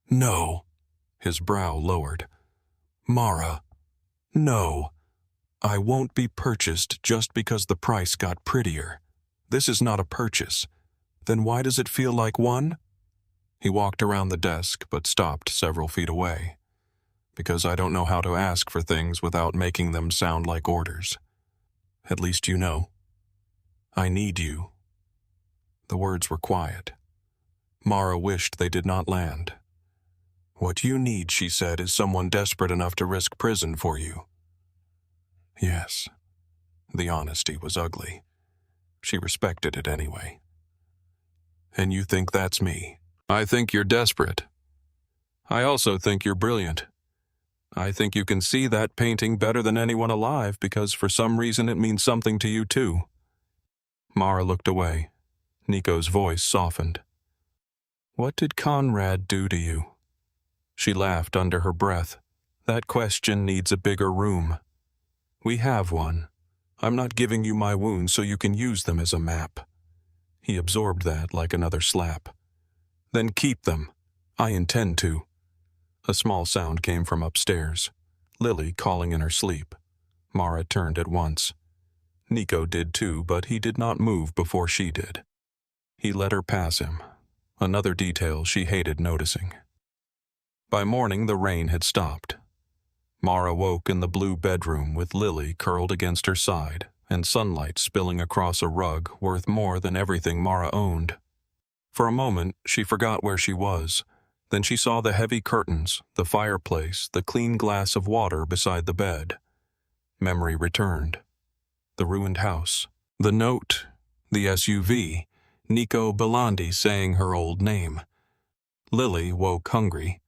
"No." His brow lowered. "Mara, no. I won't be purchased just because the price got prettier. This is not a purchase. Then why does it feel like one?" He walked around the desk but stopped several feet away. "Because I don't know how to ask for things without making them sound like orders. At least you know. I need you." The words were quiet. Mara wished they did not land. "What you need," she said, "is someone desperate enough to risk prison for you." Yes. The honesty was ugly. She respected it anyway. "And you think that's me?" "I think you're desperate. I also think you're brilliant. I think you can see that painting better than anyone alive because for some reason it means something to you too." Mara looked away. Nico's voice softened. "What did Conrad do to you?" She laughed under her breath. "That question needs a bigger room. We have one. I'm not giving you my wounds so you can use them as a map." He absorbed that like another slap. "Then keep them. I intend to." A small sound came from upstairs. Lily calling in her sleep. Mara turned at once. Nico did too, but he did not move before she did. He let her pass him. Another detail she hated noticing. By morning the rain had stopped. Mara woke in the blue bedroom with Lily curled against her side and sunlight spilling across a rug worth more than everything Mara owned. For a moment she forgot where she was. Then she saw the heavy curtains, the fireplace, the clean glass of water beside the bed. Memory returned. The ruined house. The note. The SUV. Nico Belandi saying her old name. Lily woke hungry.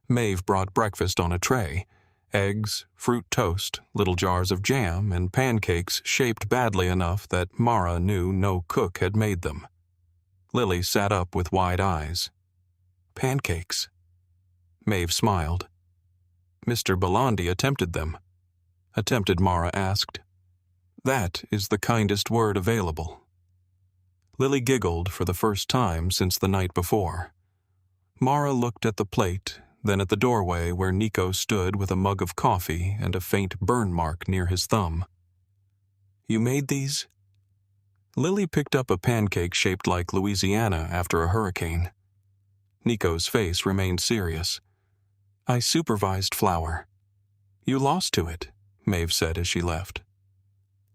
Maeve brought breakfast on a tray. Eggs, fruit toast, little jars of jam, and pancakes shaped badly enough that Mara knew no cook had made them. Lily sat up with wide eyes. "Pancakes?" Maeve smiled. "Mr. Belandi attempted them." "Attempted?" Mara asked. "That is the kindest word available." Lily giggled for the first time since the night before. Mara looked at the plate, then at the doorway where Nico stood with a mug of coffee and a faint burn mark near his thumb. "You made these?" Lily picked up a pancake shaped like Louisiana after a hurricane. Nico's face remained serious. "I supervised flour." "You lost to it," Maeve said as she left.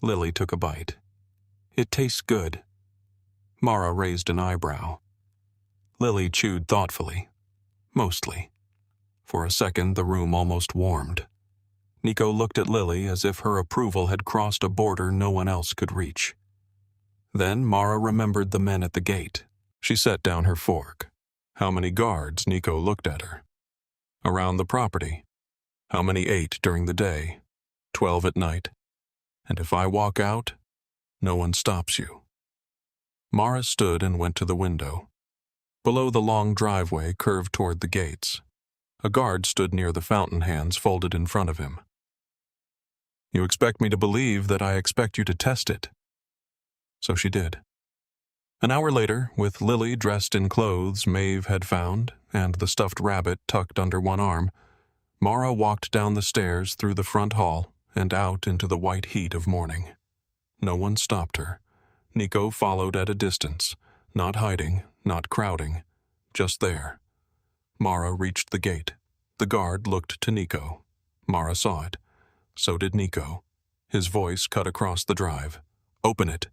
Lily took a bite. "It tastes good." Mara raised an eyebrow. Lily chewed thoughtfully. Mostly. For a second, the room almost warmed. Nico looked at Lily as if her approval had crossed a border no one else could reach. Then Mara remembered the men at the gate. She set down her fork. How many guards? Nico looked at her. Around the property. How many ate during the day? 12 at night. And if I walk out, no one stops you. Mara stood and went to the window. Below, the long driveway curved toward the gates. A guard stood near the fountain, hands folded in front of him. "You expect me to believe that I expect you to test it." So she did. An hour later, with Lily dressed in clothes Maeve had found and the stuffed rabbit tucked under one arm, Mara walked down the stairs through the front hall and out into the white heat of morning. No one stopped her. Nico followed at a distance, not hiding, not crowding, just there. Mara reached the gate. The guard looked to Nico. Mara saw it. So did Nico. His voice cut across the drive. "Open it."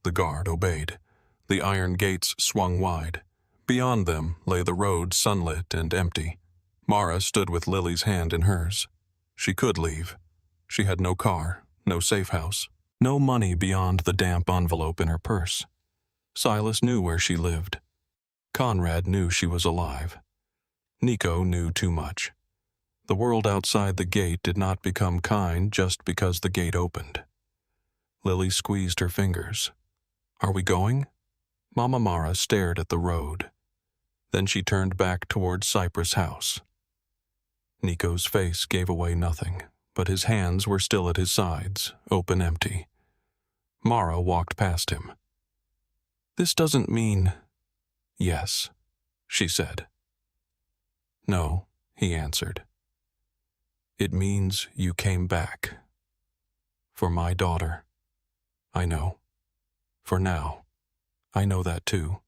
The guard obeyed. The iron gates swung wide. Beyond them lay the road, sunlit and empty. Mara stood with Lily's hand in hers. She could leave. She had no car, no safe house, no money beyond the damp envelope in her purse. Silas knew where she lived. Conrad knew she was alive. Nico knew too much. The world outside the gate did not become kind just because the gate opened. Lily squeezed her fingers. "Are we going?" Mama Mara stared at the road. Then she turned back toward Cypress House. Nico's face gave away nothing, but his hands were still at his sides, open empty. Mara walked past him. "This doesn't mean—" "Yes," she said. "No," he answered. "It means you came back. For my daughter. I know. For now. I know that too."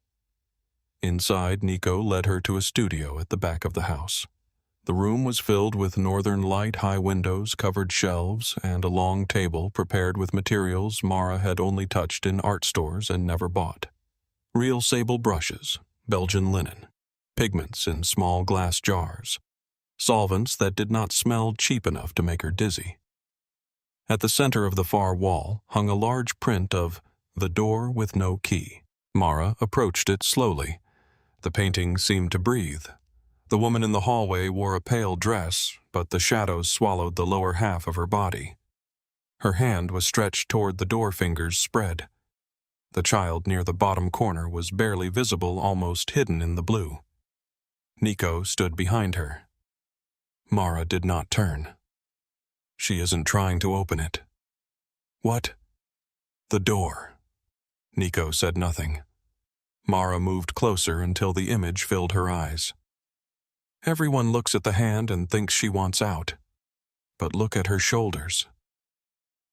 Inside, Nico led her to a studio at the back of the house. The room was filled with northern light, high windows, covered shelves, and a long table prepared with materials Mara had only touched in art stores and never bought. Real sable brushes, Belgian linen, pigments in small glass jars, solvents that did not smell cheap enough to make her dizzy. At the center of the far wall hung a large print of "The Door with No Key." Mara approached it slowly. The painting seemed to breathe. The woman in the hallway wore a pale dress, but the shadows swallowed the lower half of her body. Her hand was stretched toward the door, fingers spread. The child near the bottom corner was barely visible, almost hidden in the blue. Nico stood behind her. Mara did not turn. "She isn't trying to open it." "What?" "The door." Nico said nothing. Mara moved closer until the image filled her eyes. Everyone looks at the hand and thinks she wants out. But look at her shoulders.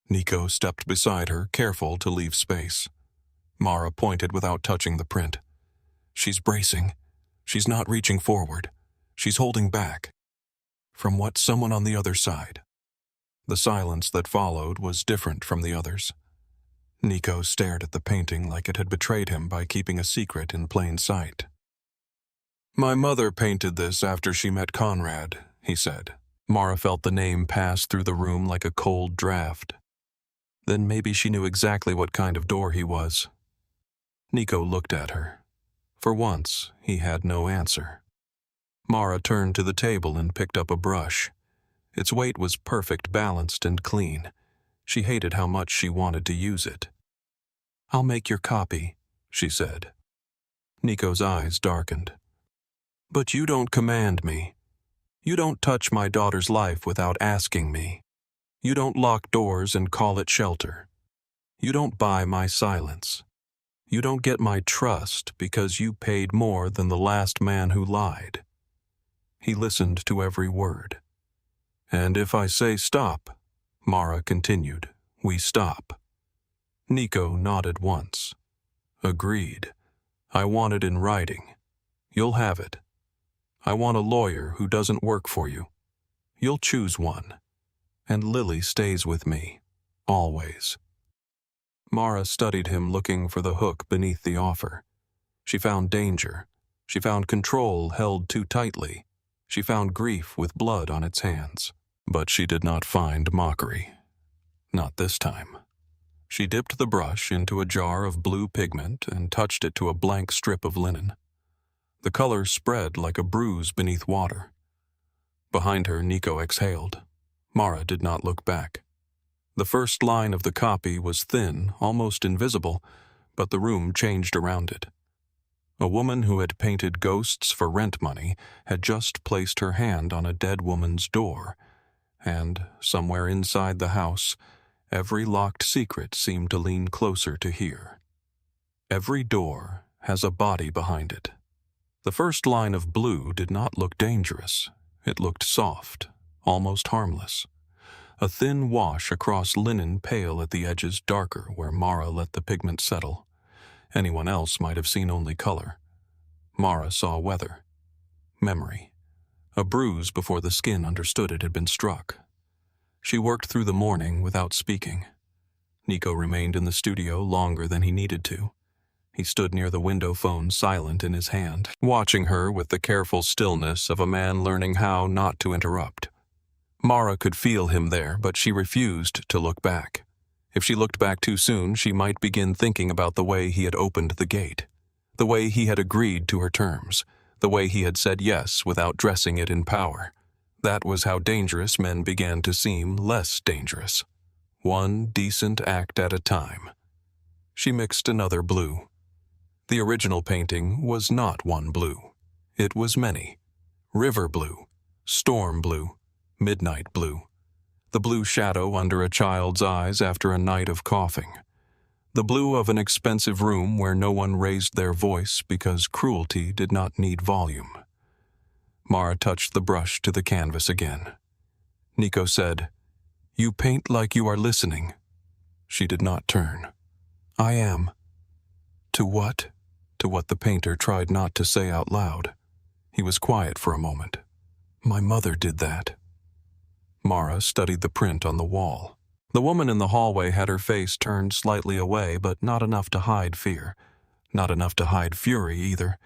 Nico stepped beside her, careful to leave space. Mara pointed without touching the print. "She's bracing. She's not reaching forward. She's holding back. From what? Someone on the other side." The silence that followed was different from the others. Nico stared at the painting like it had betrayed him by keeping a secret in plain sight. "My mother painted this after she met Conrad," he said. Mara felt the name pass through the room like a cold draft. Then maybe she knew exactly what kind of door he was. Nico looked at her. For once, he had no answer. Mara turned to the table and picked up a brush. Its weight was perfect, balanced, and clean. She hated how much she wanted to use it. "I'll make your copy," she said. Nico's eyes darkened. "But you don't command me. You don't touch my daughter's life without asking me. You don't lock doors and call it shelter. You don't buy my silence. You don't get my trust because you paid more than the last man who lied." He listened to every word. "And if I say stop," Mara continued, "we stop." Nico nodded once. "Agreed. I want it in writing. You'll have it. I want a lawyer who doesn't work for you. You'll choose one. And Lily stays with me. Always." Mara studied him, looking for the hook beneath the offer. She found danger. She found control held too tightly. She found grief with blood on its hands. But she did not find mockery. Not this time. She dipped the brush into a jar of blue pigment and touched it to a blank strip of linen. The color spread like a bruise beneath water. Behind her, Nico exhaled. Mara did not look back. The first line of the copy was thin, almost invisible, but the room changed around it. A woman who had painted ghosts for rent money had just placed her hand on a dead woman's door, and, somewhere inside the house, every locked secret seemed to lean closer to hear. Every door has a body behind it. The first line of blue did not look dangerous. It looked soft, almost harmless. A thin wash across linen, pale at the edges, darker where Mara let the pigment settle. Anyone else might have seen only color. Mara saw weather. Memory. A bruise before the skin understood it had been struck. She worked through the morning without speaking. Nico remained in the studio longer than he needed to. He stood near the window phone, silent in his hand, watching her with the careful stillness of a man learning how not to interrupt. Mara could feel him there, but she refused to look back. If she looked back too soon, she might begin thinking about the way he had opened the gate, the way he had agreed to her terms, the way he had said yes without dressing it in power. That was how dangerous men began to seem less dangerous. One decent act at a time. She mixed another blue. The original painting was not one blue. It was many. River blue, storm blue, midnight blue. The blue shadow under a child's eyes after a night of coughing. The blue of an expensive room where no one raised their voice because cruelty did not need volume. Mara touched the brush to the canvas again. Nico said, "You paint like you are listening." She did not turn. "I am." To what? To what the painter tried not to say out loud. He was quiet for a moment. "My mother did that." Mara studied the print on the wall. The woman in the hallway had her face turned slightly away, but not enough to hide fear. Not enough to hide fury, either.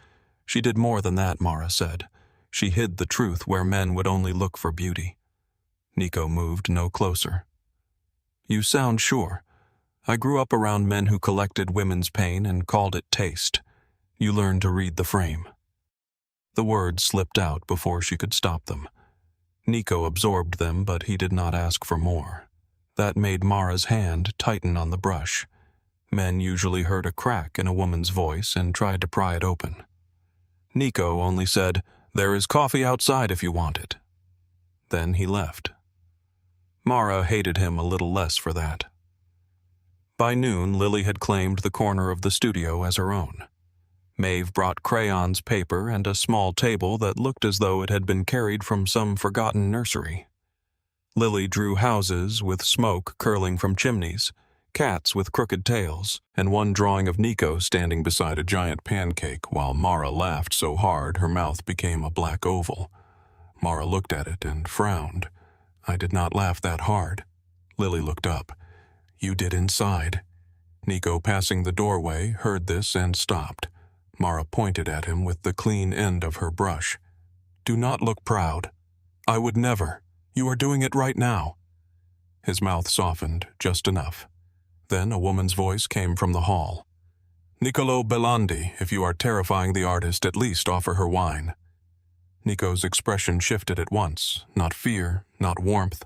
She did more than that, Mara said. She hid the truth where men would only look for beauty. Nico moved no closer. "You sound sure. I grew up around men who collected women's pain and called it taste. You learned to read the frame." The words slipped out before she could stop them. Nico absorbed them, but he did not ask for more. That made Mara's hand tighten on the brush. Men usually heard a crack in a woman's voice and tried to pry it open. Nico only said, "There is coffee outside if you want it." Then he left. Mara hated him a little less for that. By noon, Lily had claimed the corner of the studio as her own. Maeve brought crayons, paper, and a small table that looked as though it had been carried from some forgotten nursery. Lily drew houses with smoke curling from chimneys, cats with crooked tails, and one drawing of Nico standing beside a giant pancake while Mara laughed so hard her mouth became a black oval. Mara looked at it and frowned. "I did not laugh that hard." Lily looked up. "You did inside." Nico, passing the doorway, heard this and stopped. Mara pointed at him with the clean end of her brush. "Do not look proud. I would never. You are doing it right now." His mouth softened, just enough. Then a woman's voice came from the hall. "Niccolo Belandi, if you are terrifying the artist, at least offer her wine." Nico's expression shifted at once, not fear, not warmth.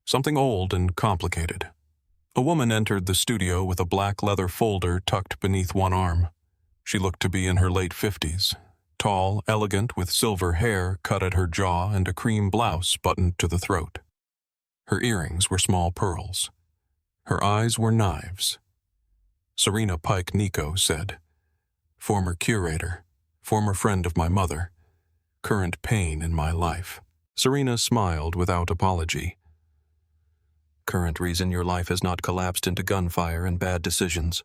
Something old and complicated. A woman entered the studio with a black leather folder tucked beneath one arm. She looked to be in her late 50s, tall, elegant, with silver hair cut at her jaw and a cream blouse buttoned to the throat. Her earrings were small pearls. Her eyes were knives. Serena Pike Nico said. Former curator, former friend of my mother, current pain in my life. Serena smiled without apology. Current reason your life has not collapsed into gunfire and bad decisions.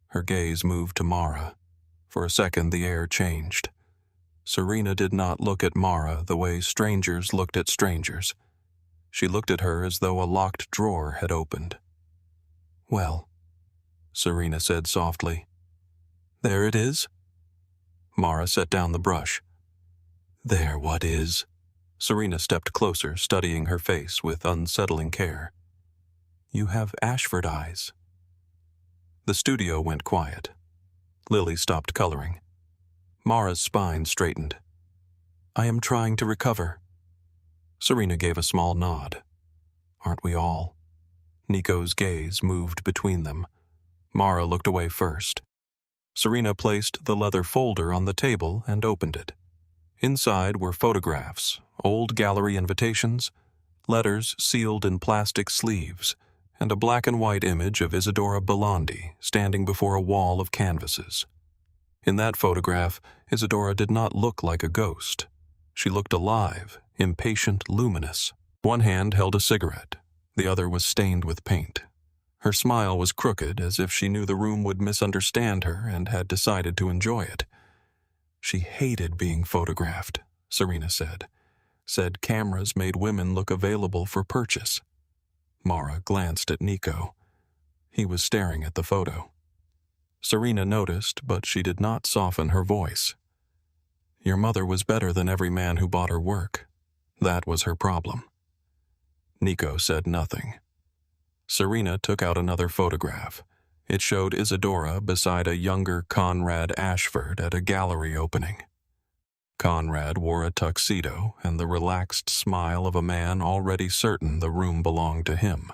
Her gaze moved to Mara. For a second, the air changed. Serena did not look at Mara the way strangers looked at strangers. She looked at her as though a locked drawer had opened. Well, Serena said softly. There it is. Mara set down the brush. There what is? Serena stepped closer, studying her face with unsettling care. You have Ashford eyes. The studio went quiet. Lily stopped coloring. Mara's spine straightened. I am trying to recover. Serena gave a small nod. Aren't we all? Nico's gaze moved between them. Mara looked away first. Serena placed the leather folder on the table and opened it. Inside were photographs, old gallery invitations, letters sealed in plastic sleeves, and a black and white image of Isadora Belandi standing before a wall of canvases. In that photograph, Isadora did not look like a ghost. She looked alive, impatient, luminous. One hand held a cigarette. The other was stained with paint. Her smile was crooked, as if she knew the room would misunderstand her and had decided to enjoy it. She hated being photographed, Serena said. Said cameras made women look available for purchase. Mara glanced at Nico. He was staring at the photo. Serena noticed, but she did not soften her voice. Your mother was better than every man who bought her work. That was her problem. Nico said nothing. Serena took out another photograph. It showed Isadora beside a younger Conrad Ashford at a gallery opening. Conrad wore a tuxedo and the relaxed smile of a man already certain the room belonged to him.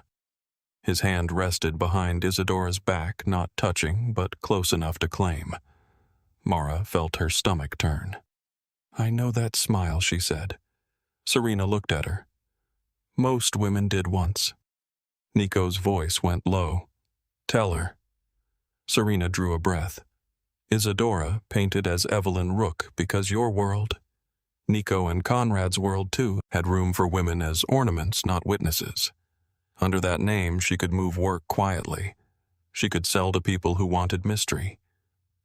His hand rested behind Isadora's back, not touching, but close enough to claim. Mara felt her stomach turn. I know that smile, she said. Serena looked at her. Most women did once. Nico's voice went low. Tell her. Serena drew a breath. Isadora painted as Evelyn Rook because your world, Nico and Conrad's world too, had room for women as ornaments, not witnesses. Under that name, she could move work quietly. She could sell to people who wanted mystery.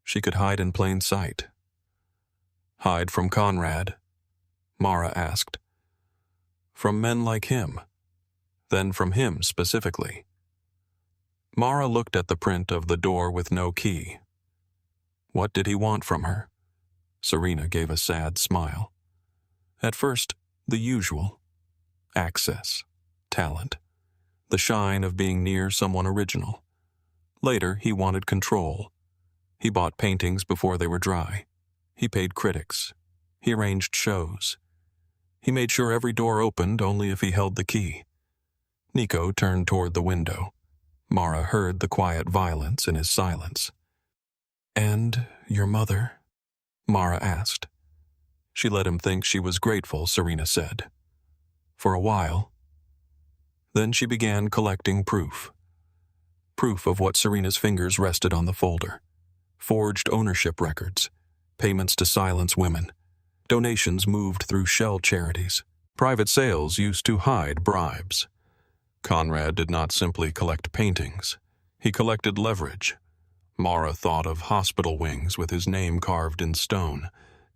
She could hide in plain sight. Hide from Conrad? Mara asked. From men like him. Then from him specifically. Mara looked at the print of the door with no key. What did he want from her? Serena gave a sad smile. At first, the usual. Access. Talent. The shine of being near someone original. Later, he wanted control. He bought paintings before they were dry. He paid critics. He arranged shows. He made sure every door opened only if he held the key. Nico turned toward the window. Mara heard the quiet violence in his silence. And your mother? Mara asked. She let him think she was grateful, Serena said. For a while. Then she began collecting proof. Proof of what Serena's fingers rested on the folder. Forged ownership records. Payments to silence women. Donations moved through shell charities. Private sales used to hide bribes. Conrad did not simply collect paintings. He collected leverage. Mara thought of hospital wings with his name carved in stone,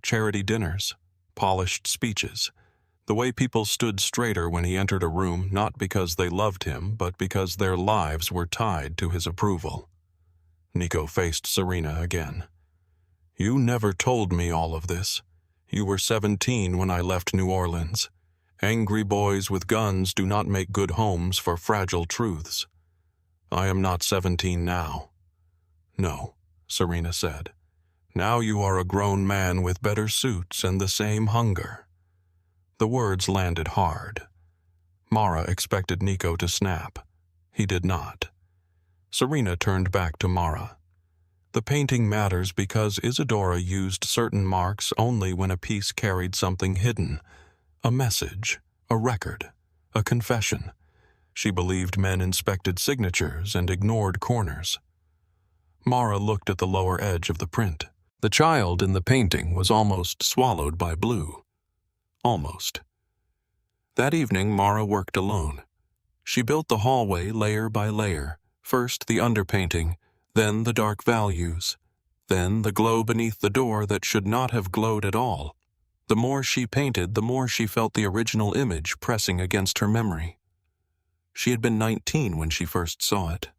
charity dinners, polished speeches, the way people stood straighter when he entered a room not because they loved him, but because their lives were tied to his approval. Nico faced Serena again. You never told me all of this. You were 17 when I left New Orleans. Angry boys with guns do not make good homes for fragile truths. I am not 17 now. No, Serena said. Now you are a grown man with better suits and the same hunger. The words landed hard. Mara expected Nico to snap. He did not. Serena turned back to Mara. The painting matters because Isadora used certain marks only when a piece carried something hidden. A message, a record, a confession. She believed men inspected signatures and ignored corners. Mara looked at the lower edge of the print. The child in the painting was almost swallowed by blue. Almost. That evening, Mara worked alone. She built the hallway layer by layer, first the underpainting, then the dark values, then the glow beneath the door that should not have glowed at all. The more she painted, the more she felt the original image pressing against her memory. She had been 19 when she first saw it.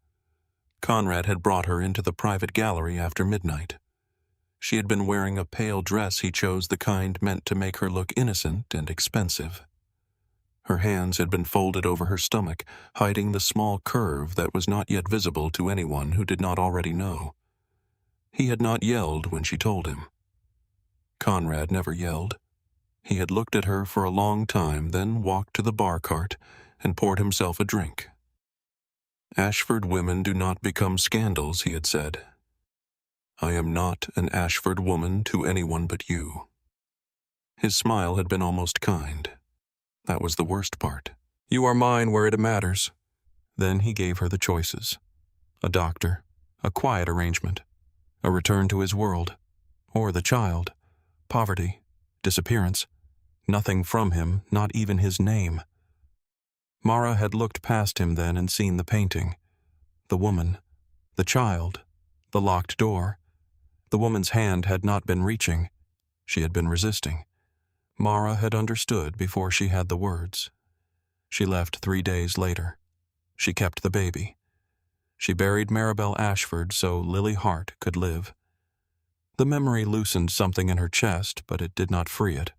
Conrad had brought her into the private gallery after midnight. She had been wearing a pale dress he chose, the kind meant to make her look innocent and expensive. Her hands had been folded over her stomach, hiding the small curve that was not yet visible to anyone who did not already know. He had not yelled when she told him. Conrad never yelled. He had looked at her for a long time, then walked to the bar cart and poured himself a drink. Ashford women do not become scandals, he had said. I am not an Ashford woman to anyone but you. His smile had been almost kind. That was the worst part. You are mine where it matters. Then he gave her the choices. A doctor, a quiet arrangement, a return to his world, or the child, poverty, disappearance, nothing from him, not even his name. Mara had looked past him then and seen the painting, the woman, the child, the locked door. The woman's hand had not been reaching. She had been resisting. Mara had understood before she had the words. She left 3 days later. She kept the baby. She buried Maribel Ashford so Lily Hart could live. The memory loosened something in her chest, but it did not free it.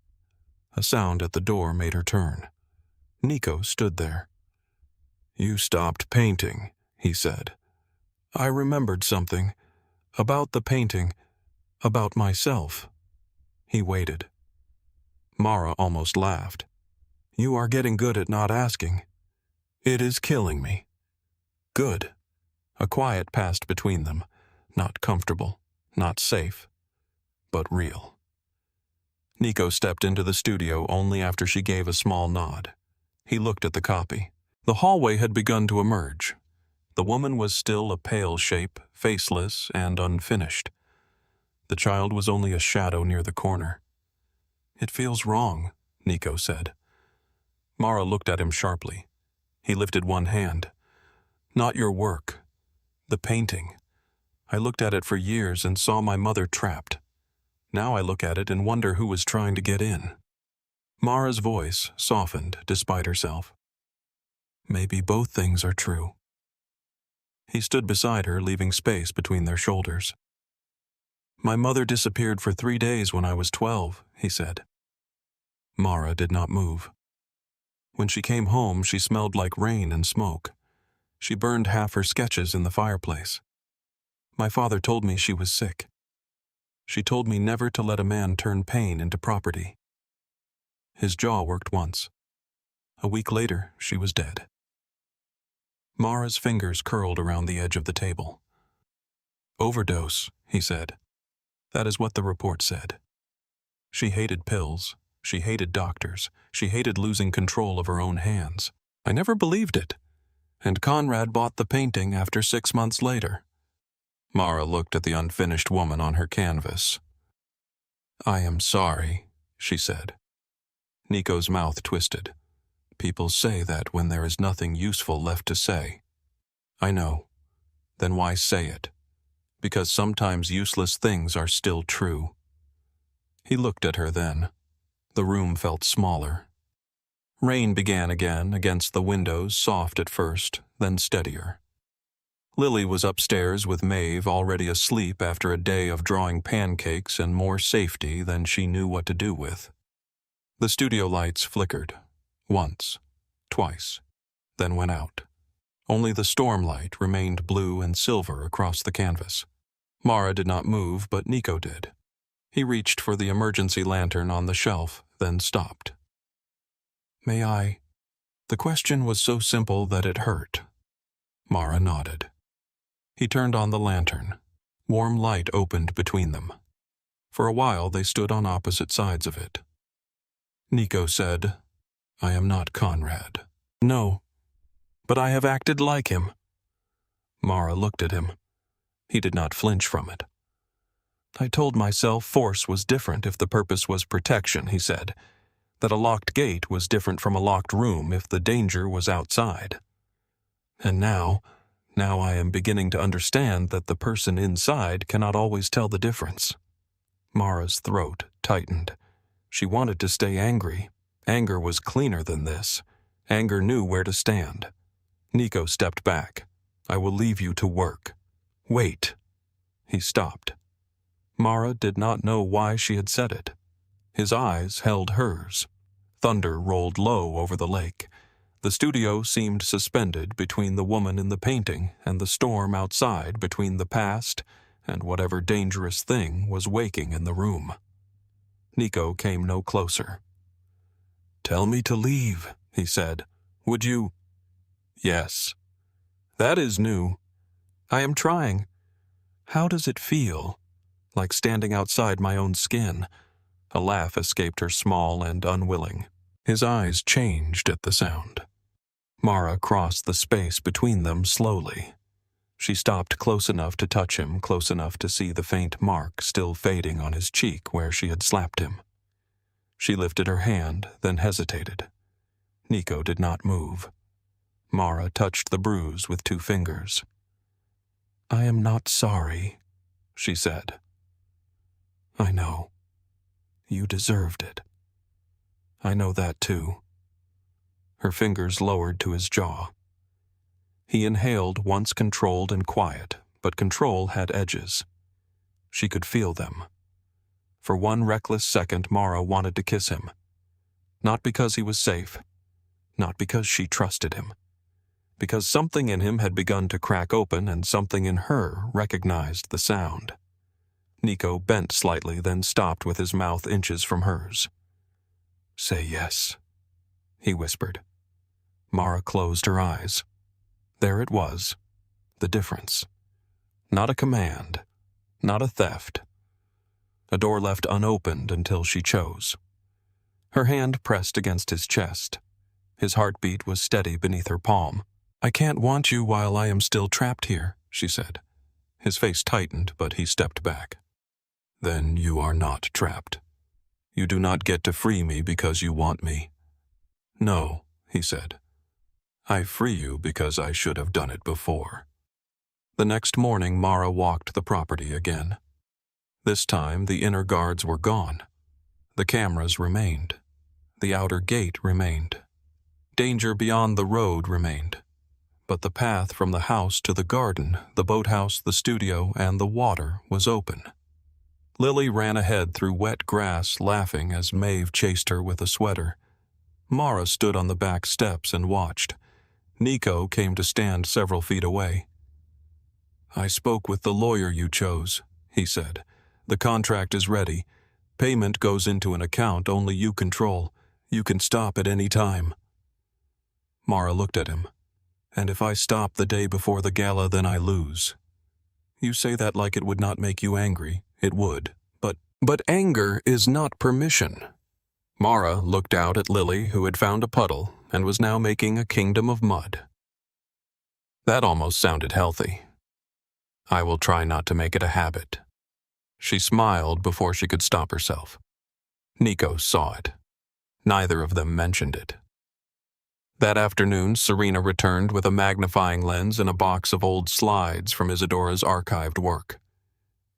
A sound at the door made her turn. Nico stood there. You stopped painting, he said. I remembered something. About the painting. About myself. He waited. Mara almost laughed. You are getting good at not asking. It is killing me. Good. A quiet passed between them. Not comfortable, not safe, but real. Nico stepped into the studio only after she gave a small nod. He looked at the copy. The hallway had begun to emerge. The woman was still a pale shape, faceless and unfinished. The child was only a shadow near the corner. It feels wrong, Nico said. Mara looked at him sharply. He lifted one hand. Not your work. The painting. I looked at it for years and saw my mother trapped. Now I look at it and wonder who was trying to get in. Mara's voice softened despite herself. Maybe both things are true. He stood beside her, leaving space between their shoulders. My mother disappeared for 3 days when I was 12, he said. Mara did not move. When she came home, she smelled like rain and smoke. She burned half her sketches in the fireplace. My father told me she was sick. She told me never to let a man turn pain into property. His jaw worked once. A week later, she was dead. Mara's fingers curled around the edge of the table. Overdose, he said. That is what the report said. She hated pills. She hated doctors. She hated losing control of her own hands. I never believed it. And Conrad bought the painting after 6 months later. Mara looked at the unfinished woman on her canvas. I am sorry, she said. Nico's mouth twisted. People say that when there is nothing useful left to say. I know. Then why say it? Because sometimes useless things are still true. He looked at her then. The room felt smaller. Rain began again against the windows, soft at first, then steadier. Lily was upstairs with Maeve, already asleep after a day of drawing pancakes and more safety than she knew what to do with. The studio lights flickered. Once, twice, then went out. Only the storm light remained blue and silver across the canvas. Mara did not move, but Nico did. He reached for the emergency lantern on the shelf, then stopped. May I? The question was so simple that it hurt. Mara nodded. He turned on the lantern. Warm light opened between them. For a while they stood on opposite sides of it. Nico said, I am not Conrad. No, but I have acted like him. Mara looked at him. He did not flinch from it. I told myself force was different if the purpose was protection, he said. That a locked gate was different from a locked room if the danger was outside. And now I am beginning to understand that the person inside cannot always tell the difference. Mara's throat tightened. She wanted to stay angry. Anger was cleaner than this. Anger knew where to stand. Nico stepped back. I will leave you to work. Wait. He stopped. Mara did not know why she had said it. His eyes held hers. Thunder rolled low over the lake. The studio seemed suspended between the woman in the painting and the storm outside, between the past and whatever dangerous thing was waking in the room. Nico came no closer. "Tell me to leave," he said. "Would you?" "Yes." "That is new." "I am trying." "How does it feel?" "Like standing outside my own skin." A laugh escaped her, small and unwilling. His eyes changed at the sound. Mara crossed the space between them slowly. She stopped close enough to touch him, close enough to see the faint mark still fading on his cheek where she had slapped him. She lifted her hand, then hesitated. Nico did not move. Mara touched the bruise with 2 fingers. "I am not sorry," she said. "I know. You deserved it. I know that too." Her fingers lowered to his jaw. He inhaled, once controlled and quiet, but control had edges. She could feel them. For one reckless second, Mara wanted to kiss him. Not because he was safe, not because she trusted him, because something in him had begun to crack open and something in her recognized the sound. Nico bent slightly, then stopped with his mouth inches from hers. "Say yes," he whispered. Mara closed her eyes. There it was, the difference. Not a command, not a theft. A door left unopened until she chose. Her hand pressed against his chest. His heartbeat was steady beneath her palm. "I can't want you while I am still trapped here," she said. His face tightened, but he stepped back. "Then you are not trapped. You do not get to free me because you want me." "No," he said. "I free you because I should have done it before." The next morning, Mara walked the property again. This time, the inner guards were gone. The cameras remained. The outer gate remained. Danger beyond the road remained. But the path from the house to the garden, the boathouse, the studio, and the water was open. Lily ran ahead through wet grass, laughing as Maeve chased her with a sweater. Mara stood on the back steps and watched. Nico came to stand several feet away. "I spoke with the lawyer you chose," he said. "The contract is ready. Payment goes into an account only you control. You can stop at any time." Mara looked at him. "And if I stop the day before the gala, then I lose." "You say that like it would not make you angry. It would. But anger is not permission." Mara looked out at Lily, who had found a puddle and was now making a kingdom of mud. That almost sounded healthy. "I will try not to make it a habit." She smiled before she could stop herself. Nico saw it. Neither of them mentioned it. That afternoon, Serena returned with a magnifying lens and a box of old slides from Isadora's archived work.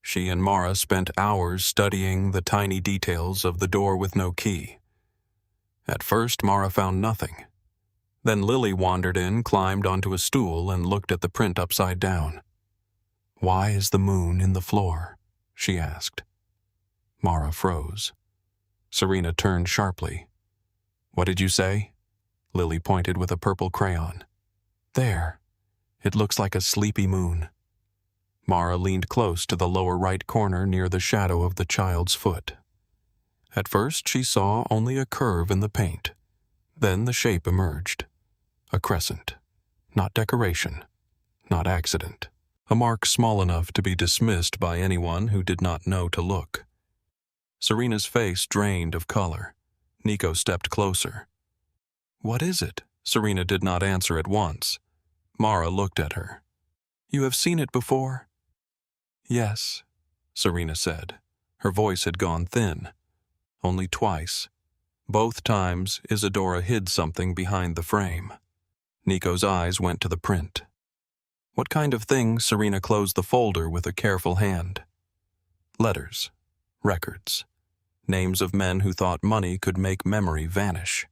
She and Mara spent hours studying the tiny details of the door with no key. At first, Mara found nothing. Then Lily wandered in, climbed onto a stool, and looked at the print upside down. "Why is the moon in the floor?" she asked. Mara froze. Serena turned sharply. "What did you say?" Lily pointed with a purple crayon. "There. It looks like a sleepy moon." Mara leaned close to the lower right corner near the shadow of the child's foot. At first, she saw only a curve in the paint. Then the shape emerged. A crescent. Not decoration. Not accident. A mark small enough to be dismissed by anyone who did not know to look. Serena's face drained of color. Nico stepped closer. "What is it?" Serena did not answer at once. Mara looked at her. "You have seen it before?" Yes, Serena said. Her voice had gone thin. Only twice. Both times, Isadora hid something behind the frame. Nico's eyes went to the print. What kind of thing? Serena closed the folder with a careful hand. Letters. Records. Names of men who thought money could make memory vanish.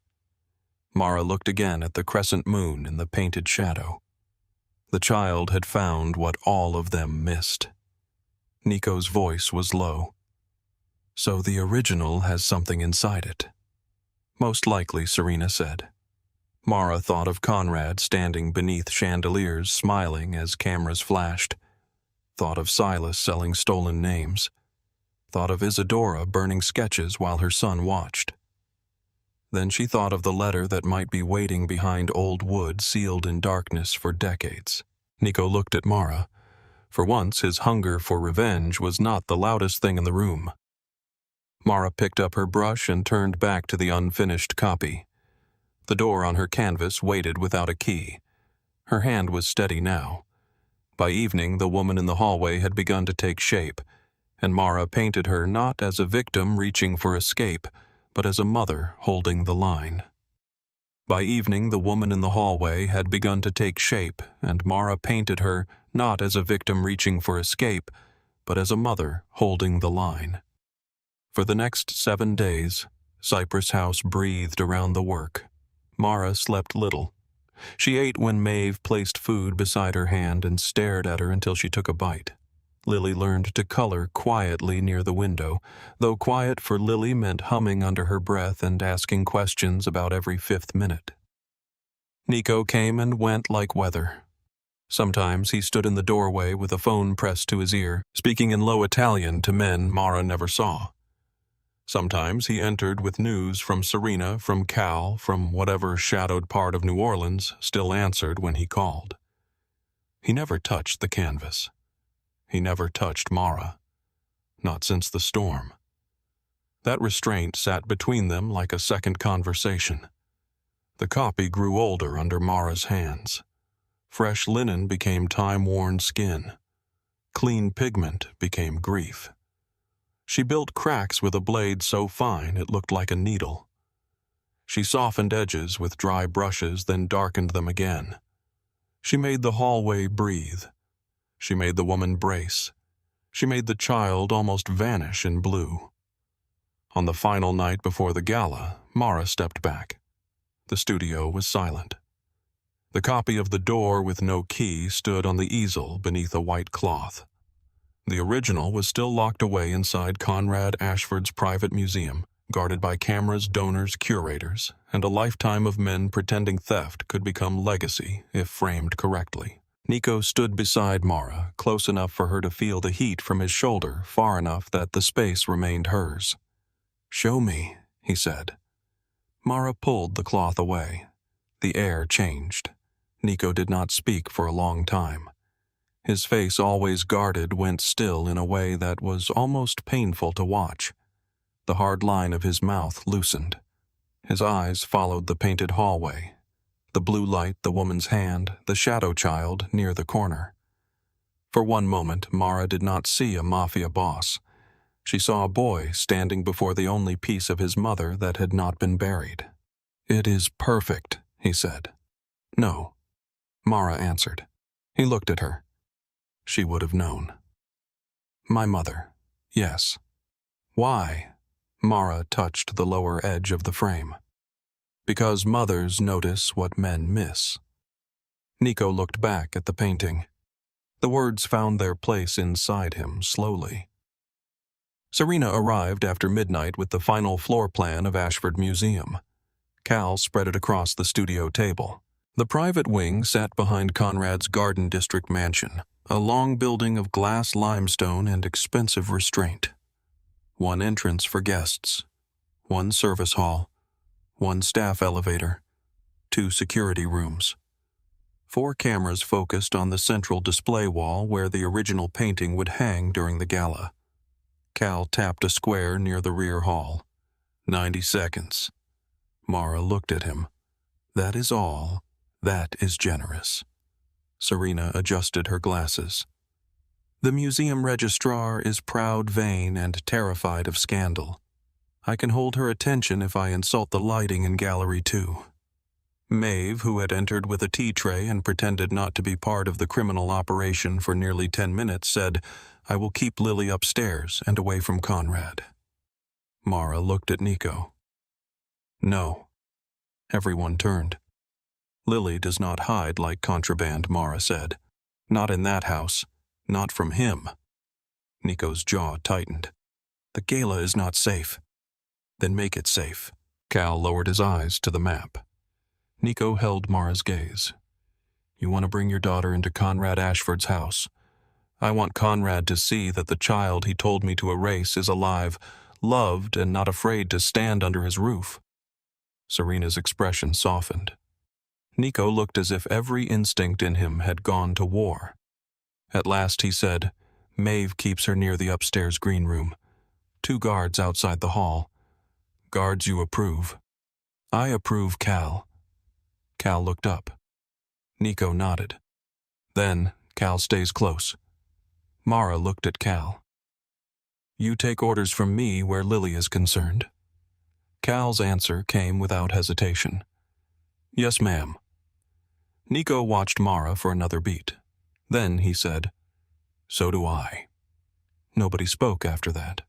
Mara looked again at the crescent moon in the painted shadow. The child had found what all of them missed. Nico's voice was low. So the original has something inside it. Most likely, Serena said. Mara thought of Conrad standing beneath chandeliers smiling as cameras flashed. Thought of Silas selling stolen names. Thought of Isadora burning sketches while her son watched. Then she thought of the letter that might be waiting behind old wood sealed in darkness for decades. Nico looked at Mara. For once, his hunger for revenge was not the loudest thing in the room. Mara picked up her brush and turned back to the unfinished copy. The door on her canvas waited without a key. Her hand was steady now. By evening, the woman in the hallway had begun to take shape, and Mara painted her not as a victim reaching for escape, but as a mother holding the line. By evening, the woman in the hallway had begun to take shape, and Mara painted her not as a victim reaching for escape, but as a mother holding the line. For the next 7 days, Cypress House breathed around the work. Mara slept little. She ate when Maeve placed food beside her hand and stared at her until she took a bite. Lily learned to color quietly near the window, though quiet for Lily meant humming under her breath and asking questions about every 5th minute. Nico came and went like weather. Sometimes he stood in the doorway with a phone pressed to his ear, speaking in low Italian to men Mara never saw. Sometimes he entered with news from Serena, from Cal, from whatever shadowed part of New Orleans still answered when he called. He never touched the canvas. He never touched Mara. Not since the storm. That restraint sat between them like a second conversation. The copy grew older under Mara's hands. Fresh linen became time-worn skin. Clean pigment became grief. She built cracks with a blade so fine it looked like a needle. She softened edges with dry brushes, then darkened them again. She made the hallway breathe. She made the woman brace. She made the child almost vanish in blue. On the final night before the gala, Mara stepped back. The studio was silent. The copy of The Door with No Key stood on the easel beneath a white cloth. The original was still locked away inside Conrad Ashford's private museum, guarded by cameras, donors, curators, and a lifetime of men pretending theft could become legacy if framed correctly. Nico stood beside Mara, close enough for her to feel the heat from his shoulder, far enough that the space remained hers. "Show me," he said. Mara pulled the cloth away. The air changed. Nico did not speak for a long time. His face, always guarded, went still in a way that was almost painful to watch. The hard line of his mouth loosened. His eyes followed the painted hallway. The blue light, the woman's hand, the shadow child near the corner. For one moment, Mara did not see a mafia boss. She saw a boy standing before the only piece of his mother that had not been buried. "It is perfect," he said. "No," Mara answered. He looked at her. She would have known. "My mother, yes." "Why?" Mara touched the lower edge of the frame. "Because mothers notice what men miss." Nico looked back at the painting. The words found their place inside him slowly. Serena arrived after midnight with the final floor plan of Ashford Museum. Cal spread it across the studio table. The private wing sat behind Conrad's Garden District mansion, a long building of glass limestone and expensive restraint. One entrance for guests, one service hall, one staff elevator, 2 security rooms. 4 cameras focused on the central display wall where the original painting would hang during the gala. Cal tapped a square near the rear hall. 90 seconds. Mara looked at him. "That is all. That is generous." Serena adjusted her glasses. The museum registrar is proud, vain, and terrified of scandal. I can hold her attention if I insult the lighting in Gallery 2. Maeve, who had entered with a tea tray and pretended not to be part of the criminal operation for nearly 10 minutes, said, "I will keep Lily upstairs and away from Conrad." Mara looked at Nico. "No." Everyone turned. "Lily does not hide like contraband," Mara said. "Not in that house. Not from him." Nico's jaw tightened. "The gala is not safe." "Then make it safe." Cal lowered his eyes to the map. Nico held Mara's gaze. "You want to bring your daughter into Conrad Ashford's house. I want Conrad to see that the child he told me to erase is alive, loved, and not afraid to stand under his roof." Serena's expression softened. Nico looked as if every instinct in him had gone to war. At last he said, "Maeve keeps her near the upstairs green room. 2 guards outside the hall. Guards you approve." "I approve, Cal." Cal looked up. Nico nodded. "Then, Cal stays close." Mara looked at Cal. "You take orders from me where Lily is concerned." Cal's answer came without hesitation. "Yes, ma'am." Nico watched Mara for another beat. Then he said, "So do I." Nobody spoke after that.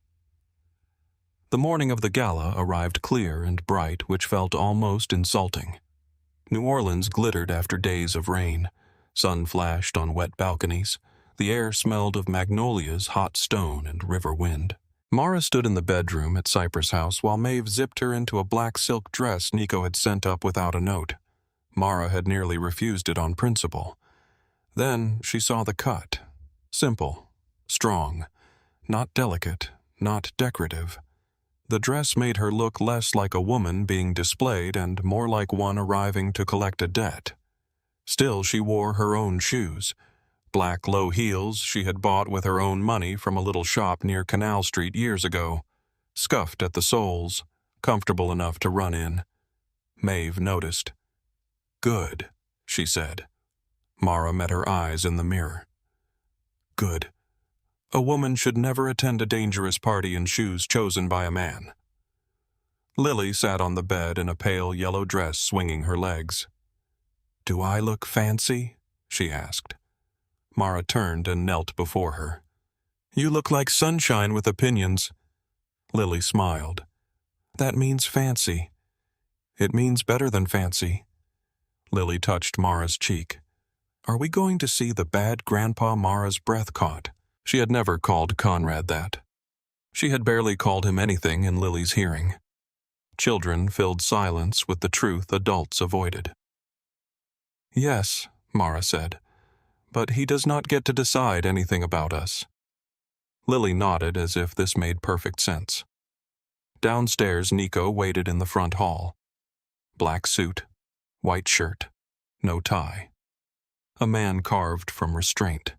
The morning of the gala arrived clear and bright, which felt almost insulting. New Orleans glittered after days of rain. Sun flashed on wet balconies. The air smelled of magnolias, hot stone, and river wind. Mara stood in the bedroom at Cypress House while Maeve zipped her into a black silk dress Nico had sent up without a note. Mara had nearly refused it on principle. Then she saw the cut. Simple, strong, not delicate, not decorative. The dress made her look less like a woman being displayed and more like one arriving to collect a debt. Still, she wore her own shoes. Black low heels she had bought with her own money from a little shop near Canal Street years ago. Scuffed at the soles, comfortable enough to run in. Maeve noticed. "Good," she said. Mara met her eyes in the mirror. "Good. A woman should never attend a dangerous party in shoes chosen by a man." Lily sat on the bed in a pale yellow dress swinging her legs. "Do I look fancy?" she asked. Mara turned and knelt before her. "You look like sunshine with opinions." Lily smiled. "That means fancy." "It means better than fancy." Lily touched Mara's cheek. "Are we going to see the bad grandpa Mara's breath caught?" She had never called Conrad that. She had barely called him anything in Lily's hearing. Children filled silence with the truth adults avoided. "Yes," Mara said, "but he does not get to decide anything about us." Lily nodded as if this made perfect sense. Downstairs, Nico waited in the front hall. Black suit, white shirt, no tie. A man carved from restraint.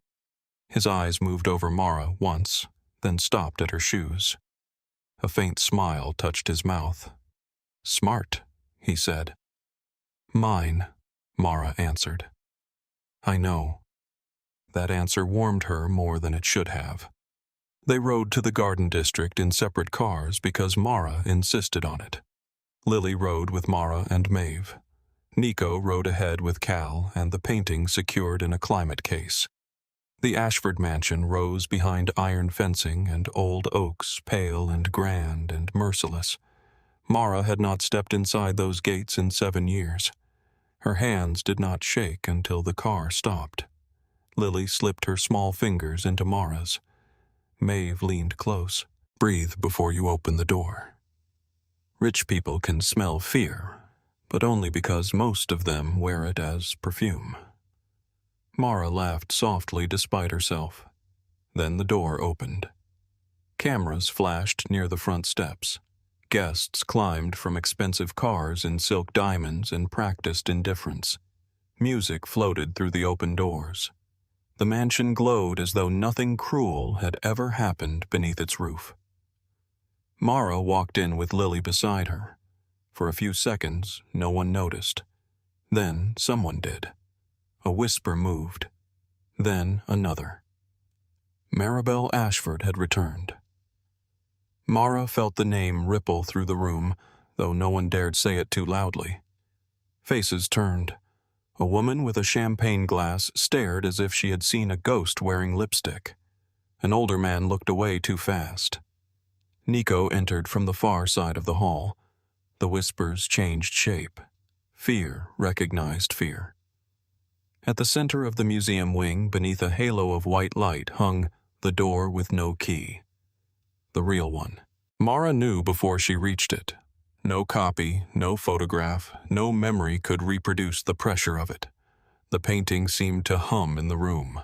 His eyes moved over Mara once, then stopped at her shoes. A faint smile touched his mouth. "Smart," he said. "Mine," Mara answered. "I know." That answer warmed her more than it should have. They rode to the Garden District in separate cars because Mara insisted on it. Lily rode with Mara and Maeve. Nico rode ahead with Cal and the painting secured in a climate case. The Ashford mansion rose behind iron fencing and old oaks, pale and grand and merciless. Mara had not stepped inside those gates in 7 years. Her hands did not shake until the car stopped. Lily slipped her small fingers into Mara's. Maeve leaned close. "Breathe before you open the door. Rich people can smell fear, but only because most of them wear it as perfume." Mara laughed softly despite herself. Then the door opened. Cameras flashed near the front steps. Guests climbed from expensive cars in silk diamonds and practiced indifference. Music floated through the open doors. The mansion glowed as though nothing cruel had ever happened beneath its roof. Mara walked in with Lily beside her. For a few seconds, no one noticed. Then someone did. A whisper moved. Then another. Maribel Ashford had returned. Mara felt the name ripple through the room, though no one dared say it too loudly. Faces turned. A woman with a champagne glass stared as if she had seen a ghost wearing lipstick. An older man looked away too fast. Nico entered from the far side of the hall. The whispers changed shape. Fear recognized fear. At the center of the museum wing, beneath a halo of white light, hung the door with no key. The real one. Mara knew before she reached it. No copy, no photograph, no memory could reproduce the pressure of it. The painting seemed to hum in the room.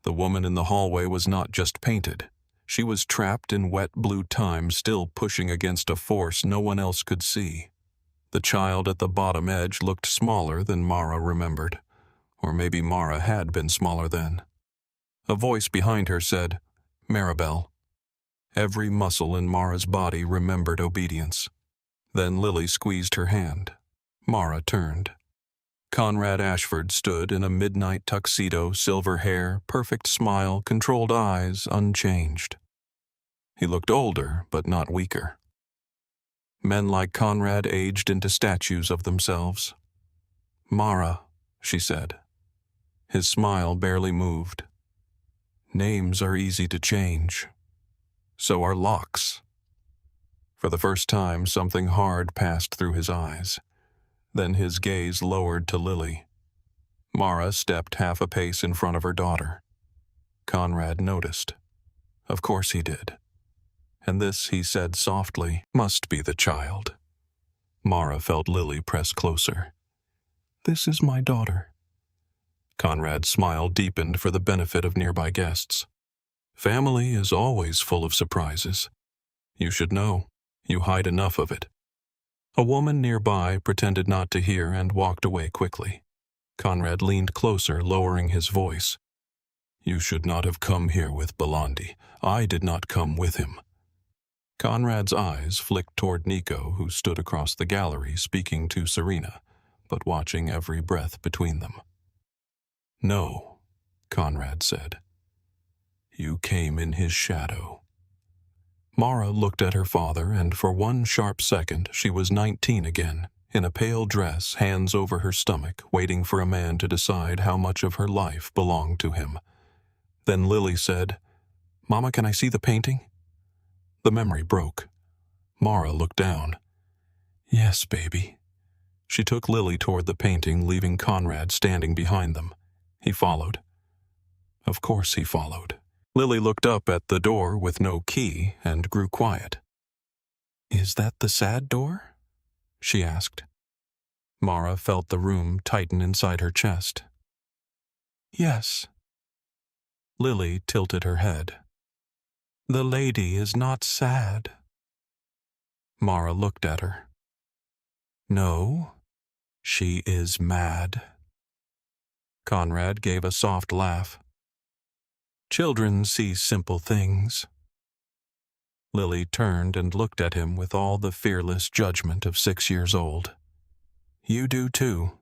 The woman in the hallway was not just painted. She was trapped in wet blue time, still pushing against a force no one else could see. The child at the bottom edge looked smaller than Mara remembered. Or maybe Mara had been smaller then. A voice behind her said, "Maribel." Every muscle in Mara's body remembered obedience. Then Lily squeezed her hand. Mara turned. Conrad Ashford stood in a midnight tuxedo, silver hair, perfect smile, controlled eyes, unchanged. He looked older, but not weaker. Men like Conrad aged into statues of themselves. "Mara," she said. His smile barely moved. "Names are easy to change. So are locks." For the first time, something hard passed through his eyes. Then his gaze lowered to Lily. Mara stepped half a pace in front of her daughter. Conrad noticed. Of course he did. And this, he said softly, must be the child. Mara felt Lily press closer. "This is my daughter." Conrad's smile deepened for the benefit of nearby guests. "Family is always full of surprises. You should know. You hide enough of it." A woman nearby pretended not to hear and walked away quickly. Conrad leaned closer, lowering his voice. "You should not have come here with Belandi. I did not come with him." Conrad's eyes flicked toward Nico, who stood across the gallery speaking to Serena, but watching every breath between them. "No," Conrad said. "You came in his shadow." Mara looked at her father, and for one sharp second she was 19 again, in a pale dress, hands over her stomach, waiting for a man to decide how much of her life belonged to him. Then Lily said, "Mama, can I see the painting?" The memory broke. Mara looked down. "Yes, baby." She took Lily toward the painting, leaving Conrad standing behind them. He followed. Of course he followed. Lily looked up at the door with no key and grew quiet. "Is that the sad door?" she asked. Mara felt the room tighten inside her chest. "Yes." Lily tilted her head. "The lady is not sad." Mara looked at her. "No, she is mad." Conrad gave a soft laugh. "Children see simple things." Lily turned and looked at him with all the fearless judgment of 6 years old. "You do too."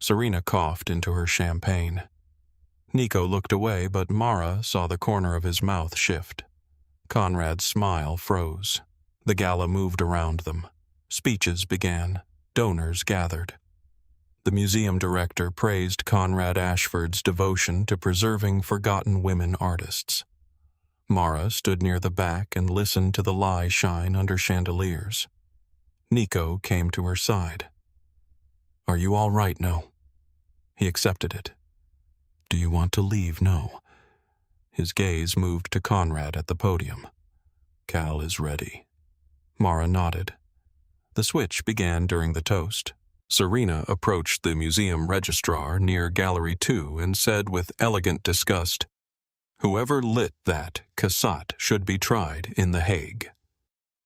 Serena coughed into her champagne. Nico looked away, but Mara saw the corner of his mouth shift. Conrad's smile froze. The gala moved around them. Speeches began. Donors gathered. The museum director praised Conrad Ashford's devotion to preserving forgotten women artists. Mara stood near the back and listened to the light shine under chandeliers. Nico came to her side. "Are you all right, No?" He accepted it. "Do you want to leave, No?" His gaze moved to Conrad at the podium. "Cal is ready." Mara nodded. The switch began during the toast. Serena approached the museum registrar near Gallery 2 and said with elegant disgust, "Whoever lit that cassette should be tried in The Hague."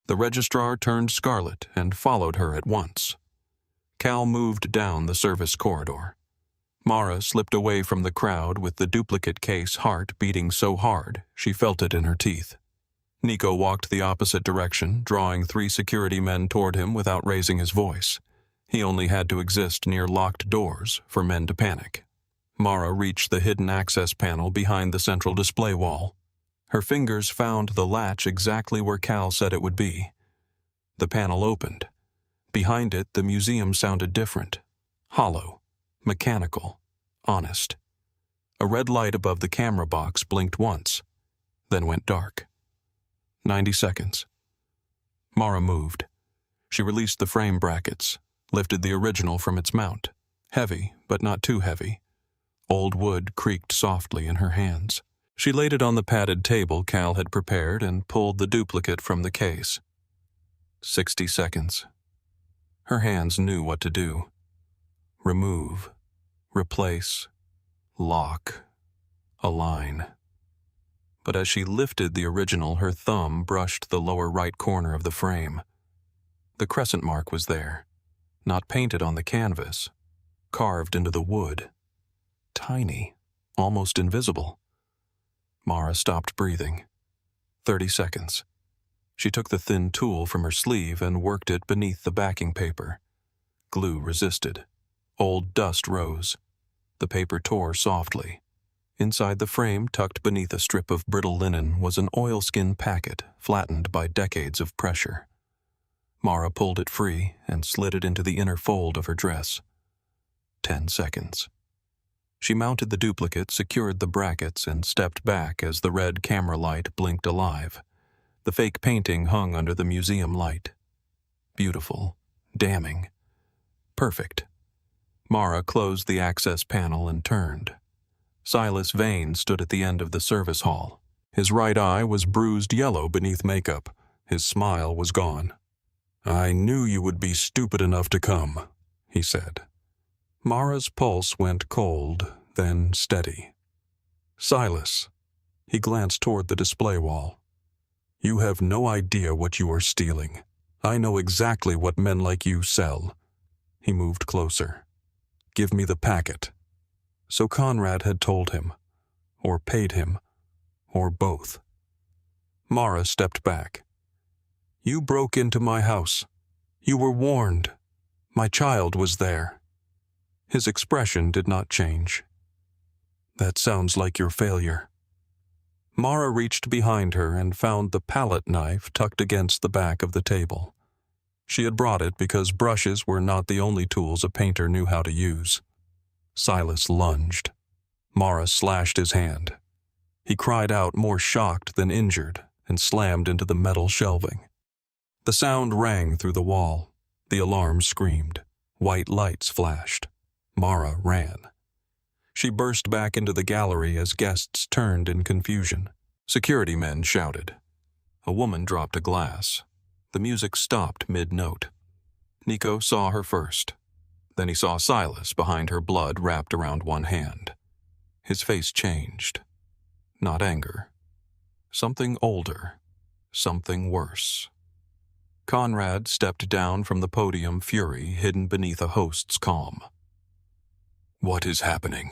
The registrar turned scarlet and followed her at once. Cal moved down the service corridor. Mara slipped away from the crowd with the duplicate case heart beating so hard she felt it in her teeth. Nico walked the opposite direction, drawing 3 security men toward him without raising his voice. He only had to exist near locked doors for men to panic. Mara reached the hidden access panel behind the central display wall. Her fingers found the latch exactly where Cal said it would be. The panel opened. Behind it, the museum sounded different. Hollow, mechanical, honest. A red light above the camera box blinked once, then went dark. 90 seconds. Mara moved. She released the frame brackets, lifted the original from its mount. Heavy, but not too heavy. Old wood creaked softly in her hands. She laid it on the padded table Cal had prepared and pulled the duplicate from the case. 60 seconds. Her hands knew what to do. Remove, replace, lock, align. But as she lifted the original, her thumb brushed the lower right corner of the frame. The crescent mark was there, not painted on the canvas, carved into the wood. Tiny, almost invisible. Mara stopped breathing. 30 seconds. She took the thin tool from her sleeve and worked it beneath the backing paper. Glue resisted. Old dust rose. The paper tore softly. Inside the frame, tucked beneath a strip of brittle linen, was an oilskin packet flattened by decades of pressure. Mara pulled it free and slid it into the inner fold of her dress. 10 seconds. She mounted the duplicate, secured the brackets, and stepped back as the red camera light blinked alive. The fake painting hung under the museum light. Beautiful, damning, perfect. Mara closed the access panel and turned. Silas Vane stood at the end of the service hall. His right eye was bruised yellow beneath makeup. His smile was gone. "I knew you would be stupid enough to come," he said. Mara's pulse went cold, then steady. "Silas," he glanced toward the display wall. "You have no idea what you are stealing. I know exactly what men like you sell." He moved closer. "Give me the packet." So Conrad had told him, or paid him, or both. Mara stepped back. "You broke into my house. You were warned. My child was there." His expression did not change. "That sounds like your failure." Mara reached behind her and found the palette knife tucked against the back of the table. She had brought it because brushes were not the only tools a painter knew how to use. Silas lunged. Mara slashed his hand. He cried out, more shocked than injured, and slammed into the metal shelving. The sound rang through the wall. The alarm screamed. White lights flashed. Mara ran. She burst back into the gallery as guests turned in confusion. Security men shouted. A woman dropped a glass. The music stopped mid-note. Nico saw her first. Then he saw Silas behind her, blood wrapped around one hand. His face changed. Not anger. Something older. Something worse. Conrad stepped down from the podium, fury hidden beneath a host's calm. "What is happening?"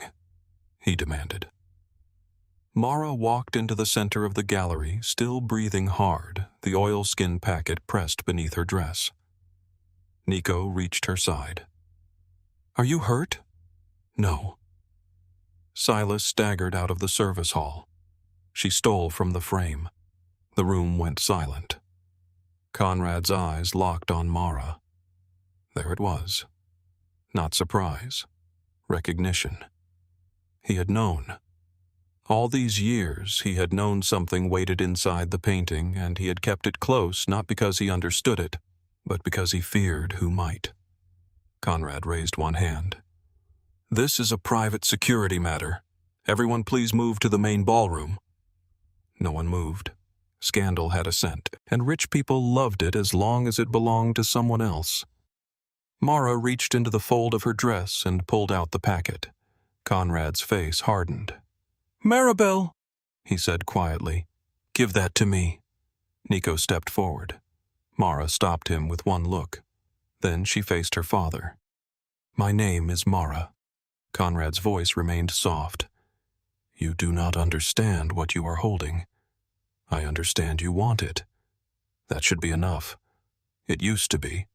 he demanded. Mara walked into the center of the gallery, still breathing hard, the oilskin packet pressed beneath her dress. Nico reached her side. "Are you hurt?" "No." Silas staggered out of the service hall. She stole from the frame. The room went silent. Conrad's eyes locked on Mara. There it was. Not surprise. Recognition. He had known. All these years he had known something waited inside the painting, and he had kept it close not because he understood it, but because he feared who might. Conrad raised one hand. "This is a private security matter. Everyone please move to the main ballroom." No one moved. Scandal had a scent, and rich people loved it as long as it belonged to someone else. Mara reached into the fold of her dress and pulled out the packet. Conrad's face hardened. "Maribel," he said quietly. "Give that to me." Nico stepped forward. Mara stopped him with one look. Then she faced her father. "My name is Mara." Conrad's voice remained soft. "You do not understand what you are holding. I understand you want it. That should be enough. It used to be."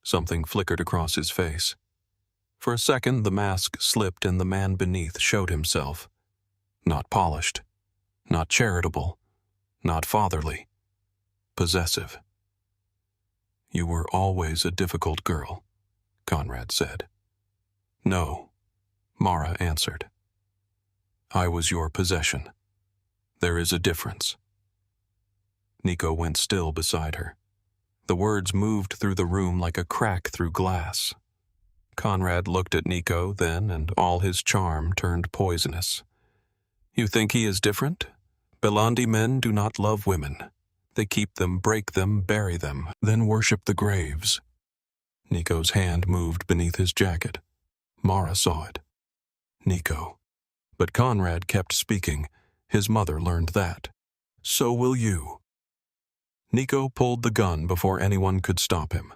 Something flickered across his face. For a second, the mask slipped and the man beneath showed himself. Not polished. Not charitable. not fatherly, possessive. You were always a difficult girl, Conrad said. No, Mara answered. I was your possession. There is a difference. Nico went still beside her. The words moved through the room like a crack through glass. Conrad looked at Nico then, and all his charm turned poisonous. You think he is different? Belandi men do not love women. They keep them, break them, bury them, then worship the graves. Nico's hand moved beneath his jacket. Mara saw it. Nico. But Conrad kept speaking. His mother learned that. So will you. Nico pulled the gun before anyone could stop him.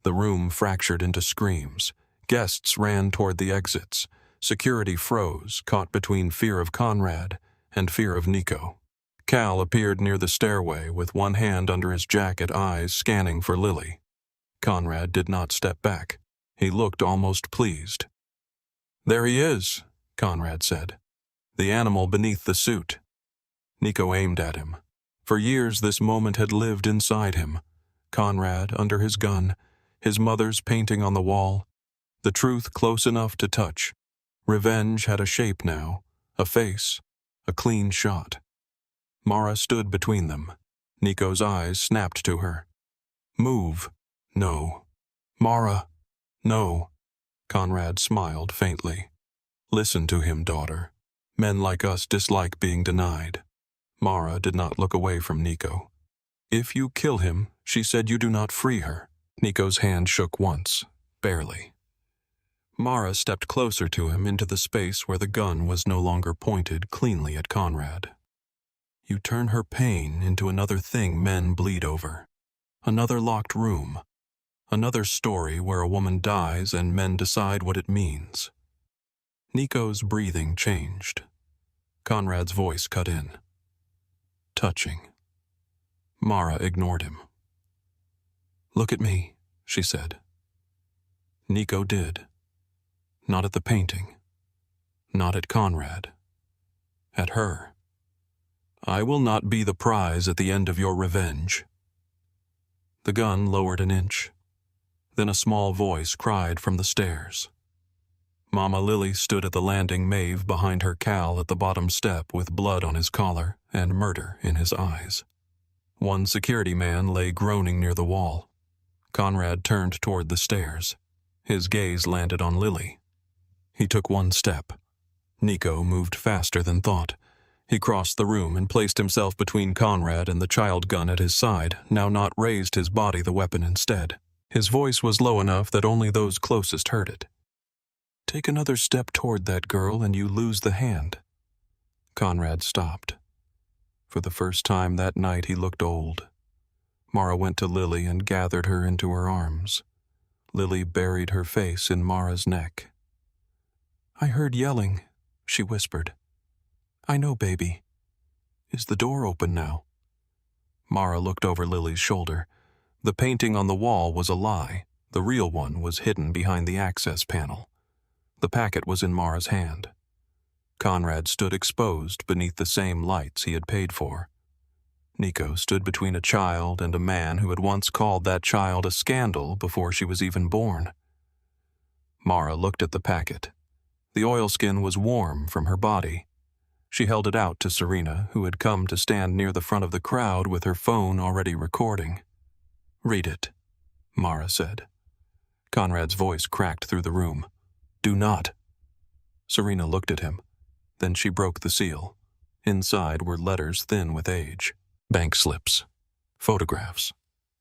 The room fractured into screams. Guests ran toward the exits. Security froze, caught between fear of Conrad and fear of Nico. Cal appeared near the stairway with one hand under his jacket, eyes scanning for Lily. Conrad did not step back. He looked almost pleased. There he is, Conrad said. The animal beneath the suit. Nico aimed at him. For years this moment had lived inside him. Conrad under his gun, his mother's painting on the wall, the truth close enough to touch. Revenge had a shape now, a face, a clean shot. Mara stood between them. Nico's eyes snapped to her. Move. No. Mara. No. Conrad smiled faintly. Listen to him, daughter. Men like us dislike being denied. Mara did not look away from Nico. If you kill him, she said you do not free her. Nico's hand shook once, barely. Mara stepped closer to him into the space where the gun was no longer pointed cleanly at Conrad. You turn her pain into another thing men bleed over. Another locked room. Another story where a woman dies and men decide what it means. Nico's breathing changed. Conrad's voice cut in. Touching. Mara ignored him. Look at me, she said. Nico did. Not at the painting. Not at Conrad. At her. I will not be the prize at the end of your revenge. The gun lowered an inch. Then a small voice cried from the stairs. Mama Lily stood at the landing, Maeve behind her, Cal at the bottom step with blood on his collar and murder in his eyes. One security man lay groaning near the wall. Conrad turned toward the stairs. His gaze landed on Lily. He took one step. Nico moved faster than thought. He crossed the room and placed himself between Conrad and the child gun at his side, now not raised his body the weapon instead. His voice was low enough that only those closest heard it. Take another step toward that girl and you lose the hand. Conrad stopped. For the first time that night he looked old. Mara went to Lily and gathered her into her arms. Lily buried her face in Mara's neck. I heard yelling, she whispered. I know, baby. Is the door open now? Mara looked over Lily's shoulder. The painting on the wall was a lie. The real one was hidden behind the access panel. The packet was in Mara's hand. Conrad stood exposed beneath the same lights he had paid for. Nico stood between a child and a man who had once called that child a scandal before she was even born. Mara looked at the packet. The oilskin was warm from her body. She held it out to Serena, who had come to stand near the front of the crowd with her phone already recording. Read it, Mara said. Conrad's voice cracked through the room. Do not. Serena looked at him. Then she broke the seal. Inside were letters thin with age. Bank slips. Photographs.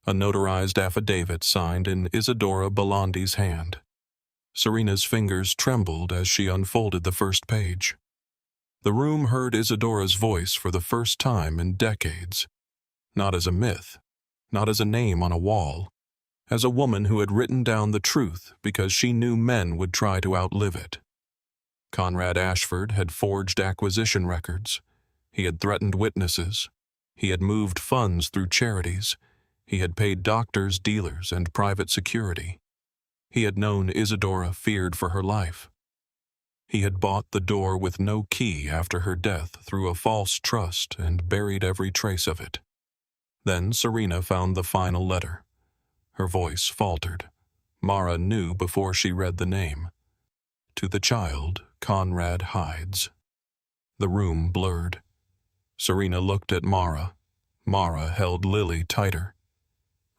A notarized affidavit signed in Isadora Belandi's hand. Serena's fingers trembled as she unfolded the first page. The room heard Isadora's voice for the first time in decades. Not as a myth, not as a name on a wall, as a woman who had written down the truth because she knew men would try to outlive it. Conrad Ashford had forged acquisition records. He had threatened witnesses. He had moved funds through charities. He had paid doctors, dealers, and private security. He had known Isadora feared for her life. He had bought the door with no key after her death through a false trust and buried every trace of it. Then Serena found the final letter. Her voice faltered. Mara knew before she read the name. To the child, Conrad hides. The room blurred. Serena looked at Mara. Mara held Lily tighter.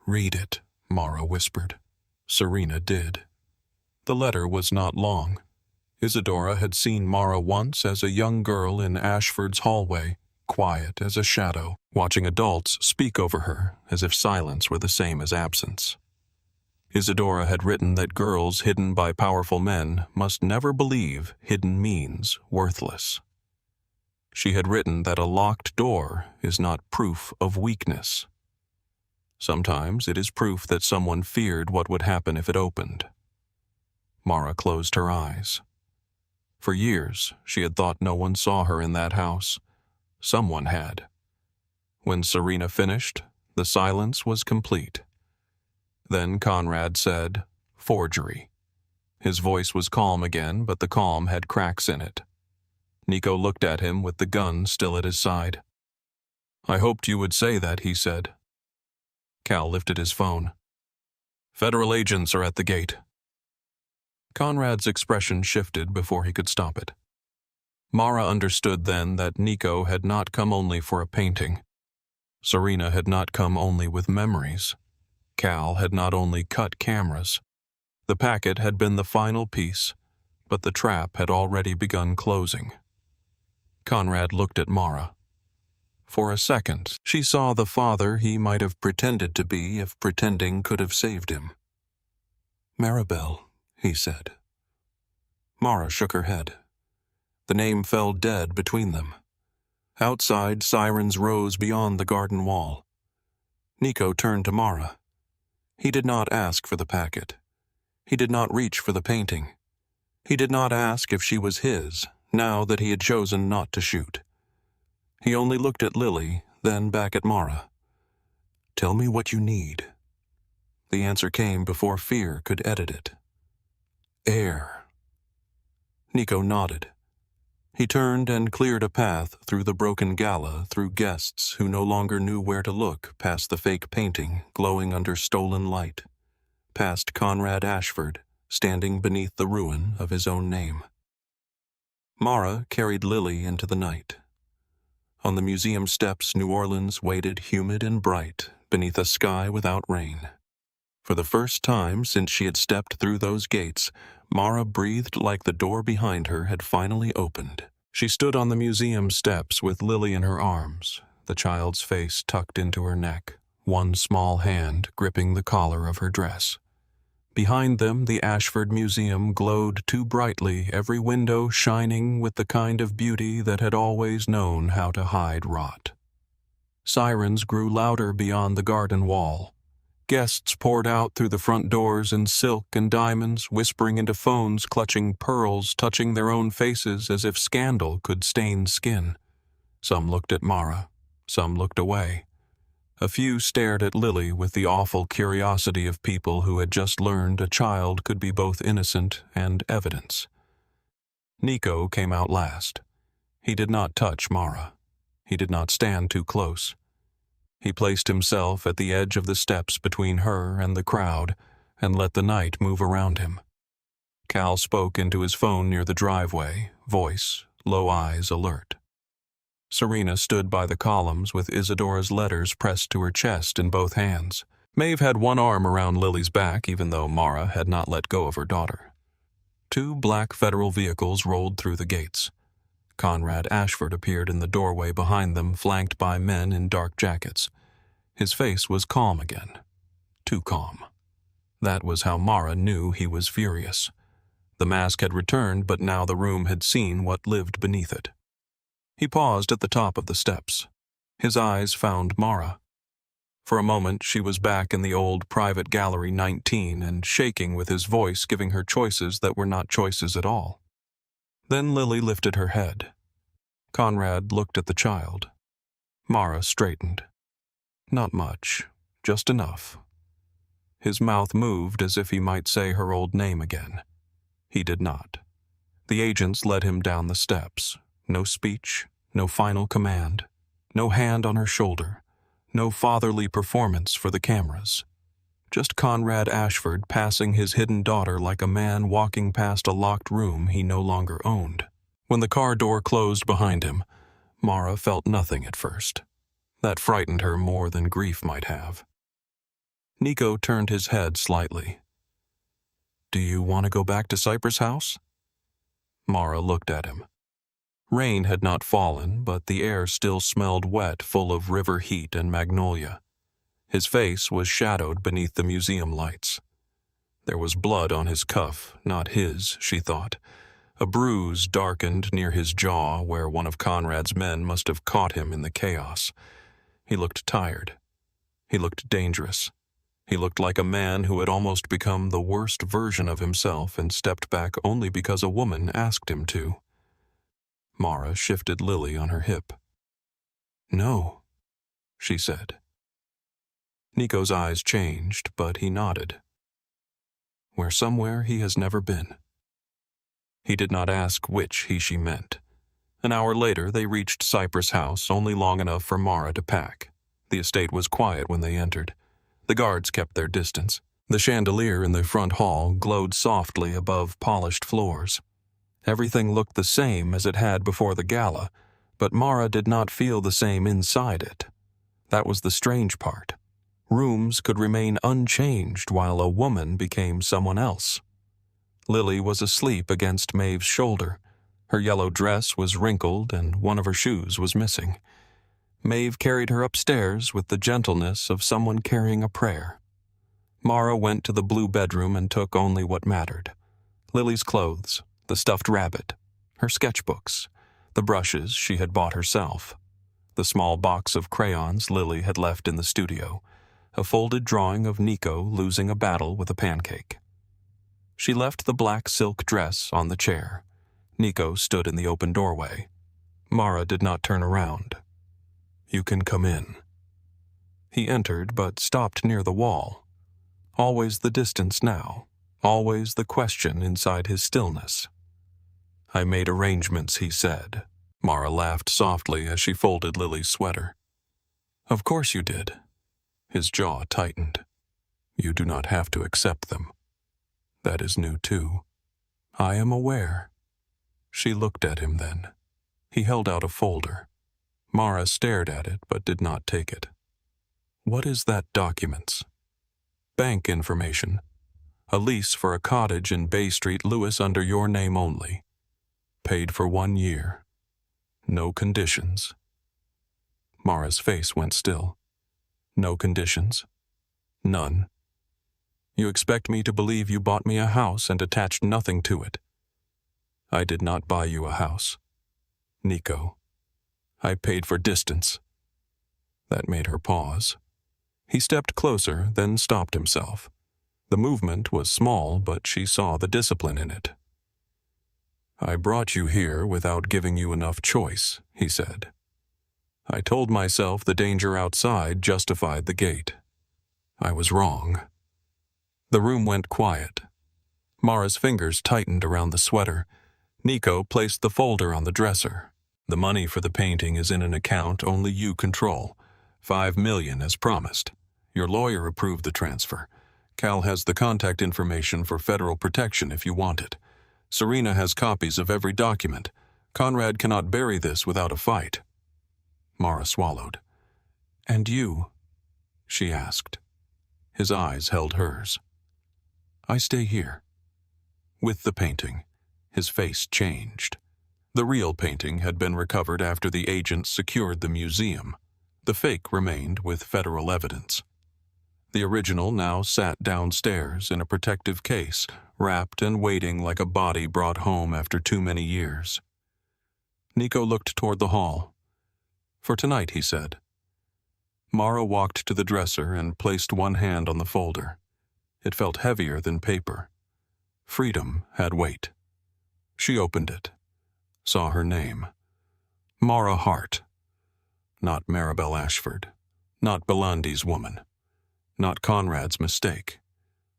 "Read it," Mara whispered. Serena did. The letter was not long. Isadora had seen Mara once as a young girl in Ashford's hallway, quiet as a shadow, watching adults speak over her as if silence were the same as absence. Isadora had written that girls hidden by powerful men must never believe hidden means worthless. She had written that a locked door is not proof of weakness. Sometimes it is proof that someone feared what would happen if it opened. Mara closed her eyes. For years, she had thought no one saw her in that house. Someone had. When Serena finished, the silence was complete. Then Conrad said, "Forgery." His voice was calm again, but the calm had cracks in it. Nico looked at him with the gun still at his side. "I hoped you would say that," he said. Cal lifted his phone. "Federal agents are at the gate." Conrad's expression shifted before he could stop it. Mara understood then that Nico had not come only for a painting. Serena had not come only with memories. Cal had not only cut cameras. The packet had been the final piece, but the trap had already begun closing. Conrad looked at Mara. For a second, she saw the father he might have pretended to be if pretending could have saved him. "Maribel," he said. Mara shook her head. The name fell dead between them. Outside, sirens rose beyond the garden wall. Nico turned to Mara. He did not ask for the packet. He did not reach for the painting. He did not ask if she was his, now that he had chosen not to shoot. He only looked at Lily, then back at Mara. "Tell me what you need." The answer came before fear could edit it. "Air." Nico nodded. He turned and cleared a path through the broken gala, through guests who no longer knew where to look, past the fake painting glowing under stolen light, past Conrad Ashford standing beneath the ruin of his own name. Mara carried Lily into the night. On the museum steps, New Orleans waited humid and bright beneath a sky without rain. For the first time since she had stepped through those gates, Mara breathed like the door behind her had finally opened. She stood on the museum steps with Lily in her arms, the child's face tucked into her neck, one small hand gripping the collar of her dress. Behind them, the Ashford Museum glowed too brightly, every window shining with the kind of beauty that had always known how to hide rot. Sirens grew louder beyond the garden wall. Guests poured out through the front doors in silk and diamonds, whispering into phones, clutching pearls, touching their own faces as if scandal could stain skin. Some looked at Mara. Some looked away. A few stared at Lily with the awful curiosity of people who had just learned a child could be both innocent and evidence. Nico came out last. He did not touch Mara. He did not stand too close. He placed himself at the edge of the steps between her and the crowd and let the night move around him. Cal spoke into his phone near the driveway, voice, low eyes alert. Serena stood by the columns with Isadora's letters pressed to her chest in both hands. Maeve had one arm around Lily's back, even though Mara had not let go of her daughter. Two black federal vehicles rolled through the gates. Conrad Ashford appeared in the doorway behind them, flanked by men in dark jackets. His face was calm again. Too calm. That was how Mara knew he was furious. The mask had returned, but now the room had seen what lived beneath it. He paused at the top of the steps. His eyes found Mara. For a moment, she was back in the old private gallery 19 and shaking with his voice, giving her choices that were not choices at all. Then Lily lifted her head. Conrad looked at the child. Mara straightened. Not much, just enough. His mouth moved as if he might say her old name again. He did not. The agents led him down the steps. No speech, no final command, no hand on her shoulder, no fatherly performance for the cameras. Just Conrad Ashford passing his hidden daughter like a man walking past a locked room he no longer owned. When the car door closed behind him, Mara felt nothing at first. That frightened her more than grief might have. Nico turned his head slightly. "Do you want to go back to Cypress House?" Mara looked at him. Rain had not fallen, but the air still smelled wet, full of river heat and magnolia. His face was shadowed beneath the museum lights. There was blood on his cuff, not his, she thought. A bruise darkened near his jaw where one of Conrad's men must have caught him in the chaos. He looked tired. He looked dangerous. He looked like a man who had almost become the worst version of himself and stepped back only because a woman asked him to. Mara shifted Lily on her hip. "No," she said. Nico's eyes changed, but he nodded. "We're somewhere he has never been." He did not ask which she meant. An hour later, they reached Cypress House, only long enough for Mara to pack. The estate was quiet when they entered. The guards kept their distance. The chandelier in the front hall glowed softly above polished floors. Everything looked the same as it had before the gala, but Mara did not feel the same inside it. That was the strange part. Rooms could remain unchanged while a woman became someone else. Lily was asleep against Maeve's shoulder. Her yellow dress was wrinkled and one of her shoes was missing. Maeve carried her upstairs with the gentleness of someone carrying a prayer. Mara went to the blue bedroom and took only what mattered. Lily's clothes, the stuffed rabbit, her sketchbooks, the brushes she had bought herself, the small box of crayons Lily had left in the studio, a folded drawing of Nico losing a battle with a pancake. She left the black silk dress on the chair. Nico stood in the open doorway. Mara did not turn around. "You can come in." He entered but stopped near the wall. Always the distance now, always the question inside his stillness. "I made arrangements," he said. Mara laughed softly as she folded Lily's sweater. "Of course you did." His jaw tightened. "You do not have to accept them. That is new too. I am aware." She looked at him then. He held out a folder. Mara stared at it but did not take it. "What is that documents?" "Bank information. A lease for a cottage in Bay Street, Lewis, under your name only. Paid for 1 year. No conditions." Mara's face went still. "No conditions?" "None. You expect me to believe you bought me a house and attached nothing to it?" "I did not buy you a house. Nico. I paid for distance." That made her pause. He stepped closer, then stopped himself. The movement was small, but she saw the discipline in it. "I brought you here without giving you enough choice," he said. "I told myself the danger outside justified the gate. I was wrong." The room went quiet. Mara's fingers tightened around the sweater. Nico placed the folder on the dresser. "The money for the painting is in an account only you control. $5 million as promised. Your lawyer approved the transfer. Cal has the contact information for federal protection if you want it. Serena has copies of every document. Conrad cannot bury this without a fight." Mara swallowed. "And you?" she asked. His eyes held hers. "I stay here." With the painting, his face changed. The real painting had been recovered after the agents secured the museum. The fake remained with federal evidence. The original now sat downstairs in a protective case, wrapped and waiting like a body brought home after too many years. Nico looked toward the hall. "For tonight," he said. Mara walked to the dresser and placed one hand on the folder. It felt heavier than paper. Freedom had weight. She opened it. Saw her name. Mara Hart. Not Maribel Ashford. Not Belandi's woman. Not Conrad's mistake.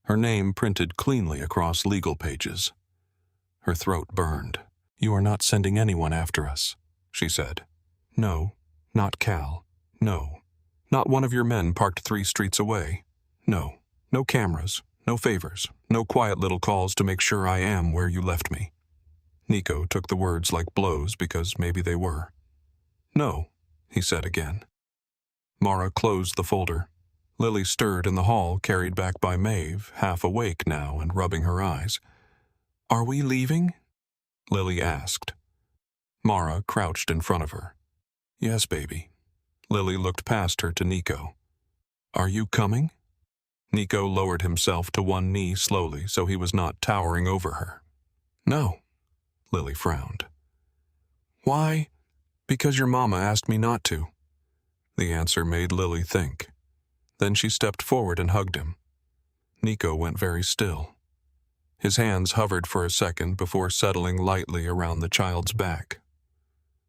Her name printed cleanly across legal pages. Her throat burned. "You are not sending anyone after us," she said. "No, not Cal. No. Not one of your men parked 3 streets away. No. No cameras, no favors, no quiet little calls to make sure I am where you left me." Nico took the words like blows because maybe they were. "No," he said again. Mara closed the folder. Lily stirred in the hall, carried back by Maeve, half awake now and rubbing her eyes. "Are we leaving?" Lily asked. Mara crouched in front of her. "Yes, baby." Lily looked past her to Nico. "Are you coming?" Nico lowered himself to one knee slowly so he was not towering over her. "No," Lily frowned. "Why?" "Because your mama asked me not to." The answer made Lily think. Then she stepped forward and hugged him. Nico went very still. His hands hovered for a second before settling lightly around the child's back.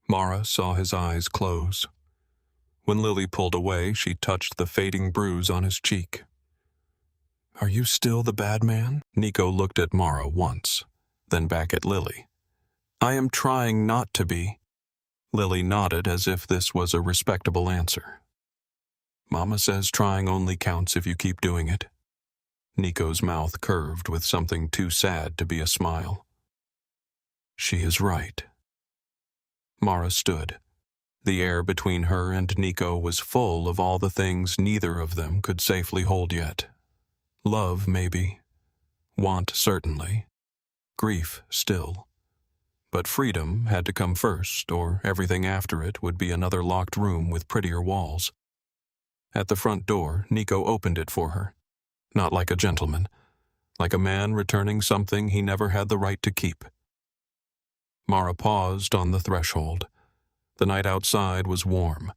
Mara saw his eyes close. When Lily pulled away, she touched the fading bruise on his cheek. "Are you still the bad man?" Nico looked at Mara once, then back at Lily. "I am trying not to be." Lily nodded as if this was a respectable answer. "Mama says trying only counts if you keep doing it." Nico's mouth curved with something too sad to be a smile. "She is right." Mara stood. The air between her and Nico was full of all the things neither of them could safely hold yet. Love, maybe. Want, certainly. Grief, still. But freedom had to come first, or everything after it would be another locked room with prettier walls. At the front door, Nico opened it for her. Not like a gentleman. Like a man returning something he never had the right to keep. Mara paused on the threshold. The night outside was warm.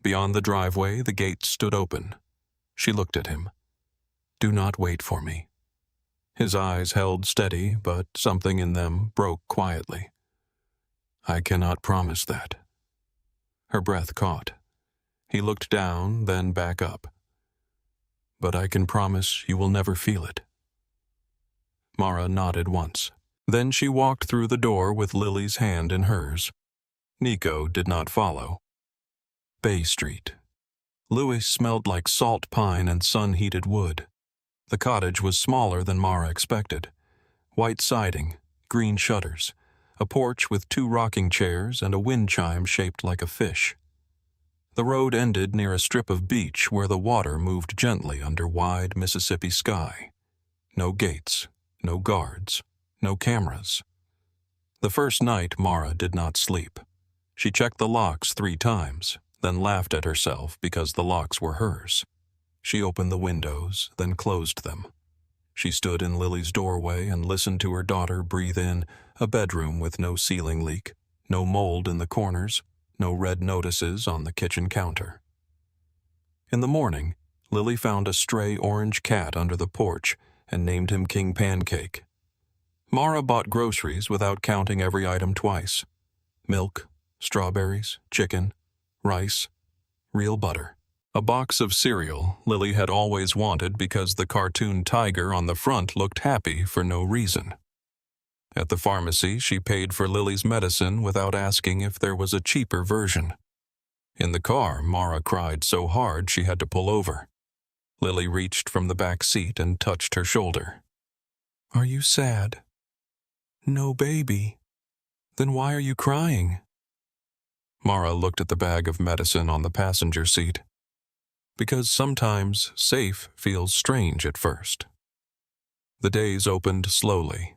Beyond the driveway, the gate stood open. She looked at him. "Do not wait for me." His eyes held steady, but something in them broke quietly. "I cannot promise that." Her breath caught. He looked down, then back up. "But I can promise you will never feel it." Mara nodded once. Then she walked through the door with Lily's hand in hers. Nico did not follow. Bay Street. Louis smelled like salt pine and sun-heated wood. The cottage was smaller than Mara expected. White siding, green shutters, a porch with 2 rocking chairs and a wind chime shaped like a fish. The road ended near a strip of beach where the water moved gently under wide Mississippi sky. No gates, no guards, no cameras. The first night Mara did not sleep. She checked the locks 3 times, then laughed at herself because the locks were hers. She opened the windows, then closed them. She stood in Lily's doorway and listened to her daughter breathe in a bedroom with no ceiling leak, no mold in the corners, no red notices on the kitchen counter. In the morning, Lily found a stray orange cat under the porch and named him King Pancake. Mara bought groceries without counting every item twice. Milk, strawberries, chicken, rice, real butter. A box of cereal Lily had always wanted because the cartoon tiger on the front looked happy for no reason. At the pharmacy, she paid for Lily's medicine without asking if there was a cheaper version. In the car, Mara cried so hard she had to pull over. Lily reached from the back seat and touched her shoulder. "Are you sad?" "No, baby." "Then why are you crying?" Mara looked at the bag of medicine on the passenger seat. Because sometimes safe feels strange at first. The days opened slowly.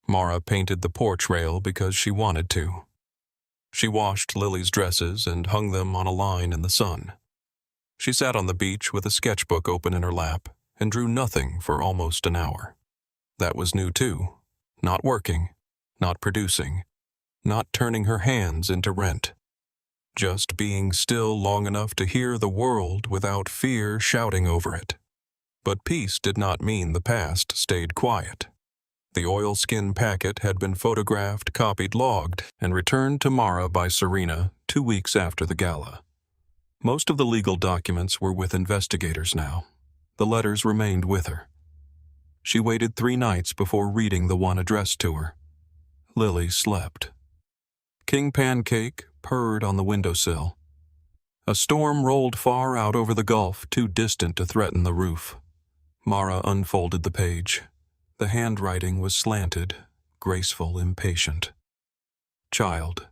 Mara painted the porch rail because she wanted to. She washed Lily's dresses and hung them on a line in the sun. She sat on the beach with a sketchbook open in her lap and drew nothing for almost an hour. That was new too. Not working, not producing, not turning her hands into rent. Just being still long enough to hear the world without fear shouting over it. But peace did not mean the past stayed quiet. The oilskin packet had been photographed, copied, logged, and returned to Mara by Serena 2 weeks after the gala. Most of the legal documents were with investigators now. The letters remained with her. She waited 3 nights before reading the one addressed to her. Lily slept. King Pancake purred on the windowsill. A storm rolled far out over the gulf, too distant to threaten the roof. Mara unfolded the page. The handwriting was slanted, graceful, impatient. Child,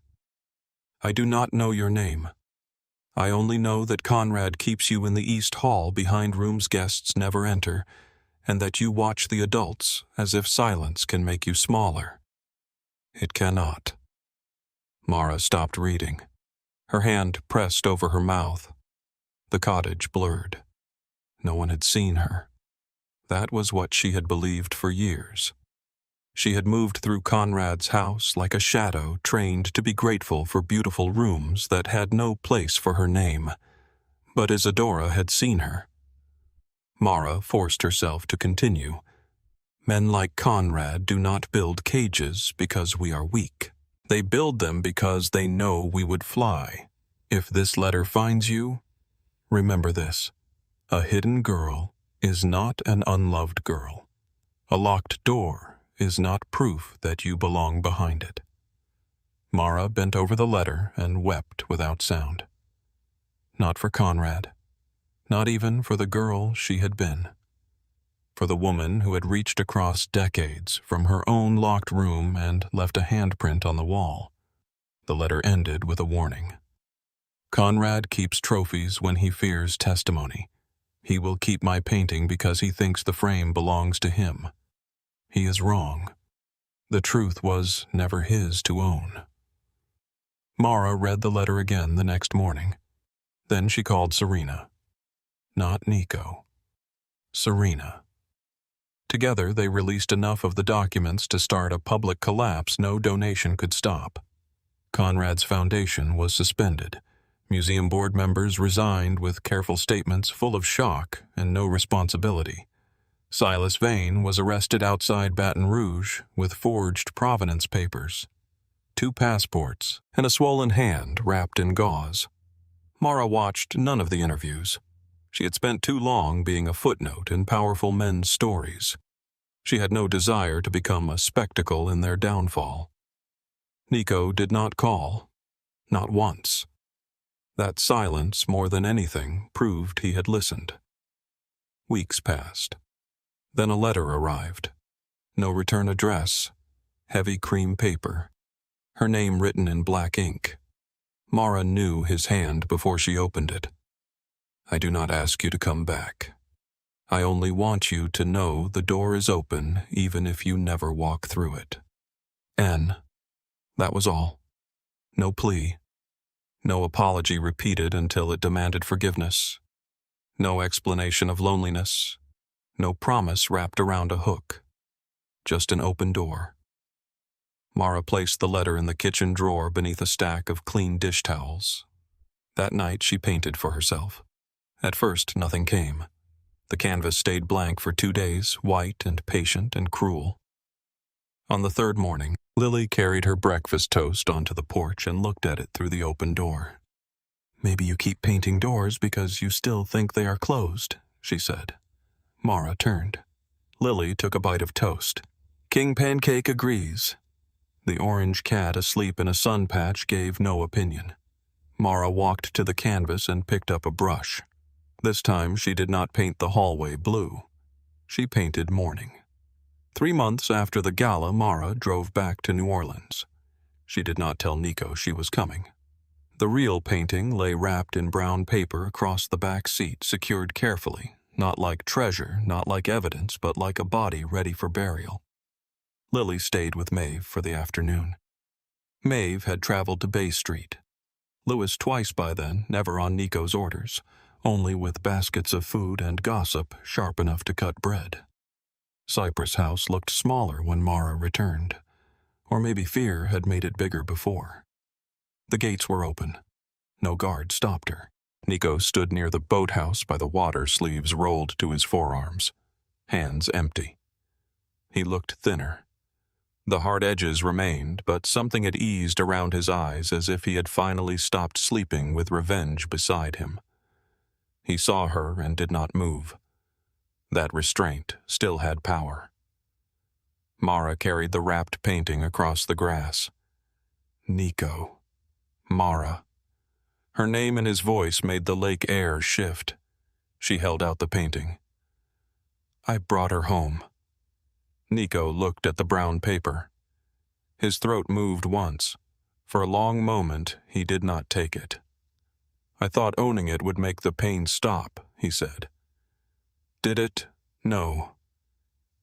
I do not know your name. I only know that Conrad keeps you in the East Hall behind rooms guests never enter, and that you watch the adults as if silence can make you smaller. It cannot. Mara stopped reading. Her hand pressed over her mouth. The cottage blurred. No one had seen her. That was what she had believed for years. She had moved through Conrad's house like a shadow trained to be grateful for beautiful rooms that had no place for her name. But Isadora had seen her. Mara forced herself to continue. Men like Conrad do not build cages because we are weak. They build them because they know we would fly. If this letter finds you, remember this. A hidden girl is not an unloved girl. A locked door is not proof that you belong behind it. Mara bent over the letter and wept without sound. Not for Conrad. Not even for the girl she had been. For the woman who had reached across decades from her own locked room and left a handprint on the wall. The letter ended with a warning. Conrad keeps trophies when he fears testimony. He will keep my painting because he thinks the frame belongs to him. He is wrong. The truth was never his to own. Mara read the letter again the next morning. Then she called Serena. Not Nico. Serena. Together they released enough of the documents to start a public collapse no donation could stop. Conrad's foundation was suspended. Museum board members resigned with careful statements full of shock and no responsibility. Silas Vane was arrested outside Baton Rouge with forged provenance papers, 2 passports, and a swollen hand wrapped in gauze. Mara watched none of the interviews. She had spent too long being a footnote in powerful men's stories. She had no desire to become a spectacle in their downfall. Nico did not call. Not once. That silence, more than anything, proved he had listened. Weeks passed. Then a letter arrived. No return address. Heavy cream paper. Her name written in black ink. Mara knew his hand before she opened it. I do not ask you to come back. I only want you to know the door is open even if you never walk through it. N. That was all. No plea. No apology repeated until it demanded forgiveness. No explanation of loneliness. No promise wrapped around a hook. Just an open door. Mara placed the letter in the kitchen drawer beneath a stack of clean dish towels. That night she painted for herself. At first, nothing came. The canvas stayed blank for 2 days, white and patient and cruel. On the 3rd morning, Lily carried her breakfast toast onto the porch and looked at it through the open door. Maybe you keep painting doors because you still think they are closed, she said. Mara turned. Lily took a bite of toast. King Pancake agrees. The orange cat asleep in a sun patch gave no opinion. Mara walked to the canvas and picked up a brush. This time she did not paint the hallway blue. She painted morning. 3 months after the gala, Mara drove back to New Orleans. She did not tell Nico she was coming. The real painting lay wrapped in brown paper across the back seat, secured carefully, not like treasure, not like evidence, but like a body ready for burial. Lily stayed with Maeve for the afternoon. Maeve had traveled to Bay Street. Louis twice by then, never on Nico's orders, only with baskets of food and gossip sharp enough to cut bread. Cypress House looked smaller when Mara returned, or maybe fear had made it bigger before. The gates were open. No guard stopped her. Nico stood near the boathouse by the water, sleeves rolled to his forearms, hands empty. He looked thinner. The hard edges remained, but something had eased around his eyes as if he had finally stopped sleeping with revenge beside him. He saw her and did not move. That restraint still had power. Mara carried the wrapped painting across the grass. Nico. Mara. Her name and his voice made the lake air shift. She held out the painting. I brought her home. Nico looked at the brown paper. His throat moved once. For a long moment, he did not take it. I thought owning it would make the pain stop, he said. Did it? No.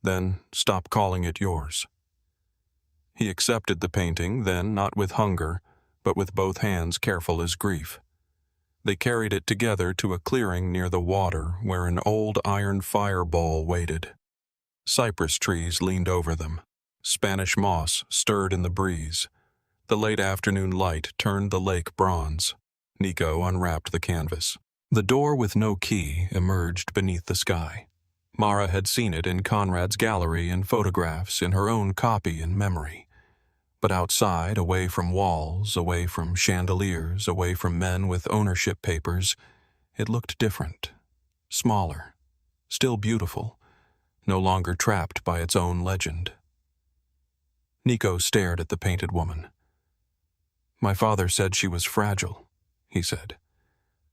Then stop calling it yours. He accepted the painting, then not with hunger, but with both hands careful as grief. They carried it together to a clearing near the water where an old iron fireball waited. Cypress trees leaned over them. Spanish moss stirred in the breeze. The late afternoon light turned the lake bronze. Nico unwrapped the canvas. The door with no key emerged beneath the sky. Mara had seen it in Conrad's gallery in photographs, in her own copy in memory. But outside, away from walls, away from chandeliers, away from men with ownership papers, it looked different, smaller, still beautiful, no longer trapped by its own legend. Nico stared at the painted woman. My father said she was fragile, he said.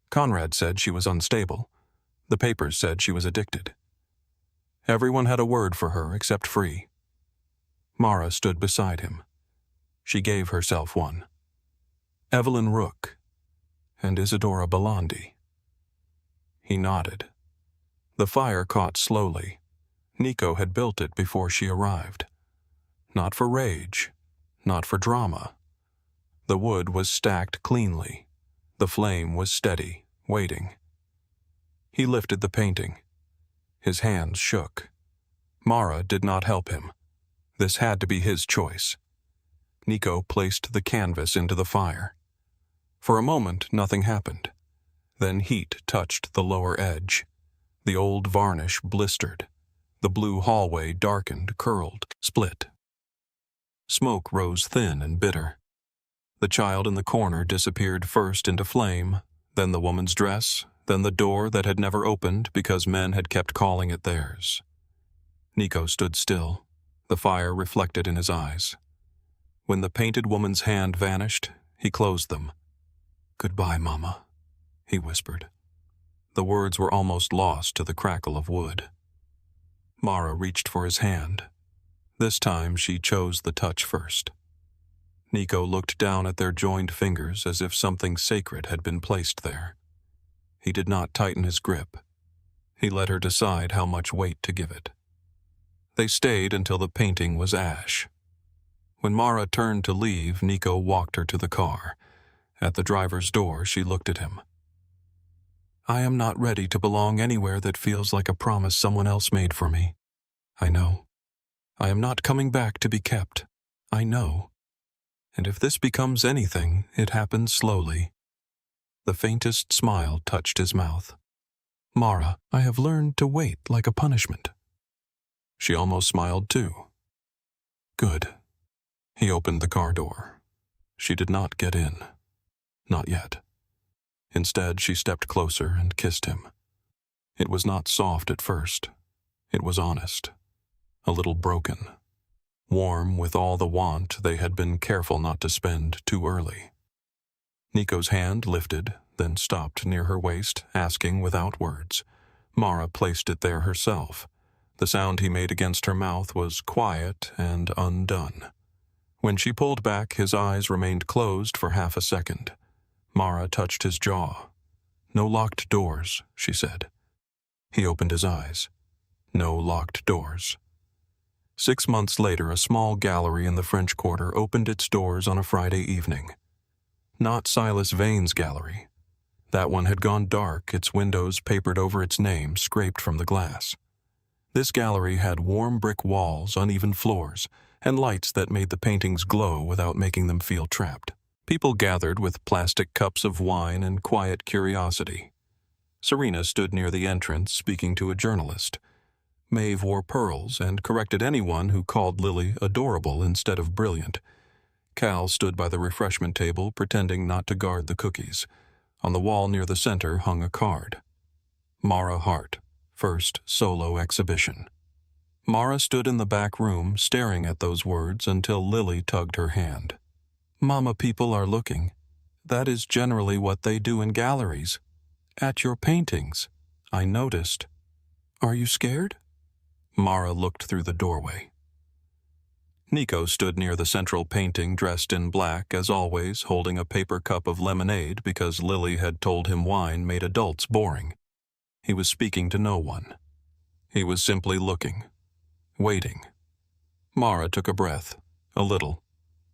Conrad said she was unstable. The papers said she was addicted. Everyone had a word for her except Free. Mara stood beside him. She gave herself one. Evelyn Rook and Isadora Belandi. He nodded. The fire caught slowly. Nico had built it before she arrived. Not for rage, not for drama. The wood was stacked cleanly. The flame was steady, waiting. He lifted the painting. His hands shook. Mara did not help him. This had to be his choice. Nico placed the canvas into the fire. For a moment, nothing happened. Then heat touched the lower edge. The old varnish blistered. The blue hallway darkened, curled, split. Smoke rose thin and bitter. The child in the corner disappeared first into flame, then the woman's dress, then the door that had never opened because men had kept calling it theirs. Nico stood still, the fire reflected in his eyes. When the painted woman's hand vanished, he closed them. Goodbye, Mama, he whispered. The words were almost lost to the crackle of wood. Mara reached for his hand. This time she chose the touch first. Nico looked down at their joined fingers as if something sacred had been placed there. He did not tighten his grip. He let her decide how much weight to give it. They stayed until the painting was ash. When Mara turned to leave, Nico walked her to the car. At the driver's door, she looked at him. I am not ready to belong anywhere that feels like a promise someone else made for me. I know. I am not coming back to be kept. I know. And if this becomes anything, it happens slowly. The faintest smile touched his mouth. Mara, I have learned to wait like a punishment. She almost smiled too. Good. He opened the car door. She did not get in. Not yet. Instead, she stepped closer and kissed him. It was not soft at first. It was honest. A little broken. Warm with all the want they had been careful not to spend too early. Nico's hand lifted, then stopped near her waist, asking without words. Mara placed it there herself. The sound he made against her mouth was quiet and undone. When she pulled back, his eyes remained closed for half a second. Mara touched his jaw. No locked doors, she said. He opened his eyes. No locked doors. 6 months later, a small gallery in the French Quarter opened its doors on a Friday evening. Not Silas Vane's gallery. That one had gone dark, its windows papered over its name, scraped from the glass. This gallery had warm brick walls, uneven floors, and lights that made the paintings glow without making them feel trapped. People gathered with plastic cups of wine and quiet curiosity. Serena stood near the entrance, speaking to a journalist. Maeve wore pearls and corrected anyone who called Lily adorable instead of brilliant. Cal stood by the refreshment table, pretending not to guard the cookies. On the wall near the center hung a card. Mara Hart, first solo exhibition. Mara stood in the back room staring at those words until Lily tugged her hand. Mama, people are looking. That is generally what they do in galleries. At your paintings, I noticed. Are you scared? Mara looked through the doorway. Nico stood near the central painting dressed in black, as always, holding a paper cup of lemonade because Lily had told him wine made adults boring. He was speaking to no one. He was simply looking, waiting. Mara took a breath, a little.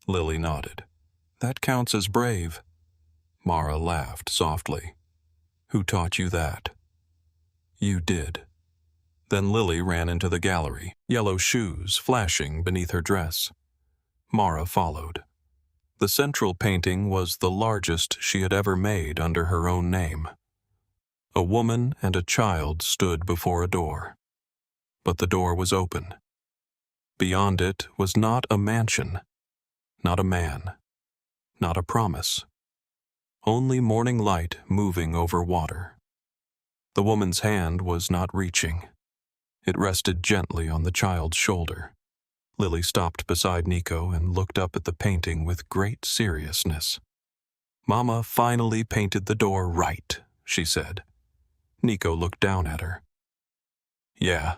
Lily nodded. That counts as brave. Mara laughed softly. Who taught you that? You did. Then Lily ran into the gallery, yellow shoes flashing beneath her dress. Mara followed. The central painting was the largest she had ever made under her own name. A woman and a child stood before a door. But the door was open. Beyond it was not a mansion, not a man, not a promise. Only morning light moving over water. The woman's hand was not reaching. It rested gently on the child's shoulder. Lily stopped beside Nico and looked up at the painting with great seriousness. Mama finally painted the door right, she said. Nico looked down at her. Yeah,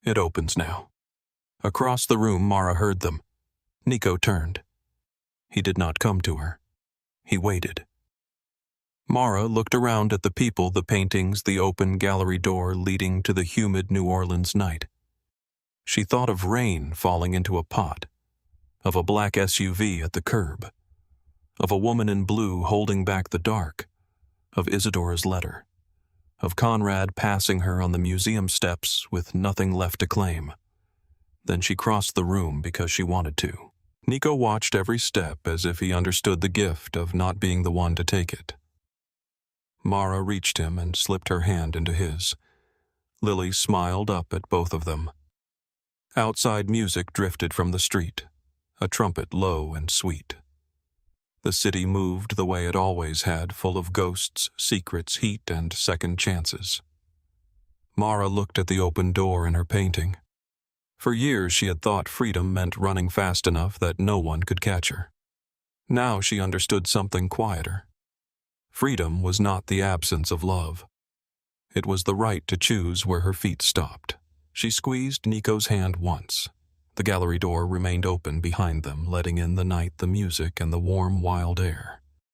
it opens now. Across the room, Mara heard them. Nico turned. He did not come to her. He waited. Mara looked around at the people, the paintings, the open gallery door leading to the humid New Orleans night. She thought of rain falling into a pot, of a black SUV at the curb, of a woman in blue holding back the dark, of Isadora's letter, of Conrad passing her on the museum steps with nothing left to claim. Then she crossed the room because she wanted to. Nico watched every step as if he understood the gift of not being the one to take it. Mara reached him and slipped her hand into his. Lily smiled up at both of them. Outside music drifted from the street, a trumpet low and sweet. The city moved the way it always had, full of ghosts, secrets, heat, and second chances. Mara looked at the open door in her painting. For years she had thought freedom meant running fast enough that no one could catch her. Now she understood something quieter. Freedom was not the absence of love. It was the right to choose where her feet stopped. She squeezed Nico's hand once. The gallery door remained open behind them, letting in the night, the music, and the warm, wild air.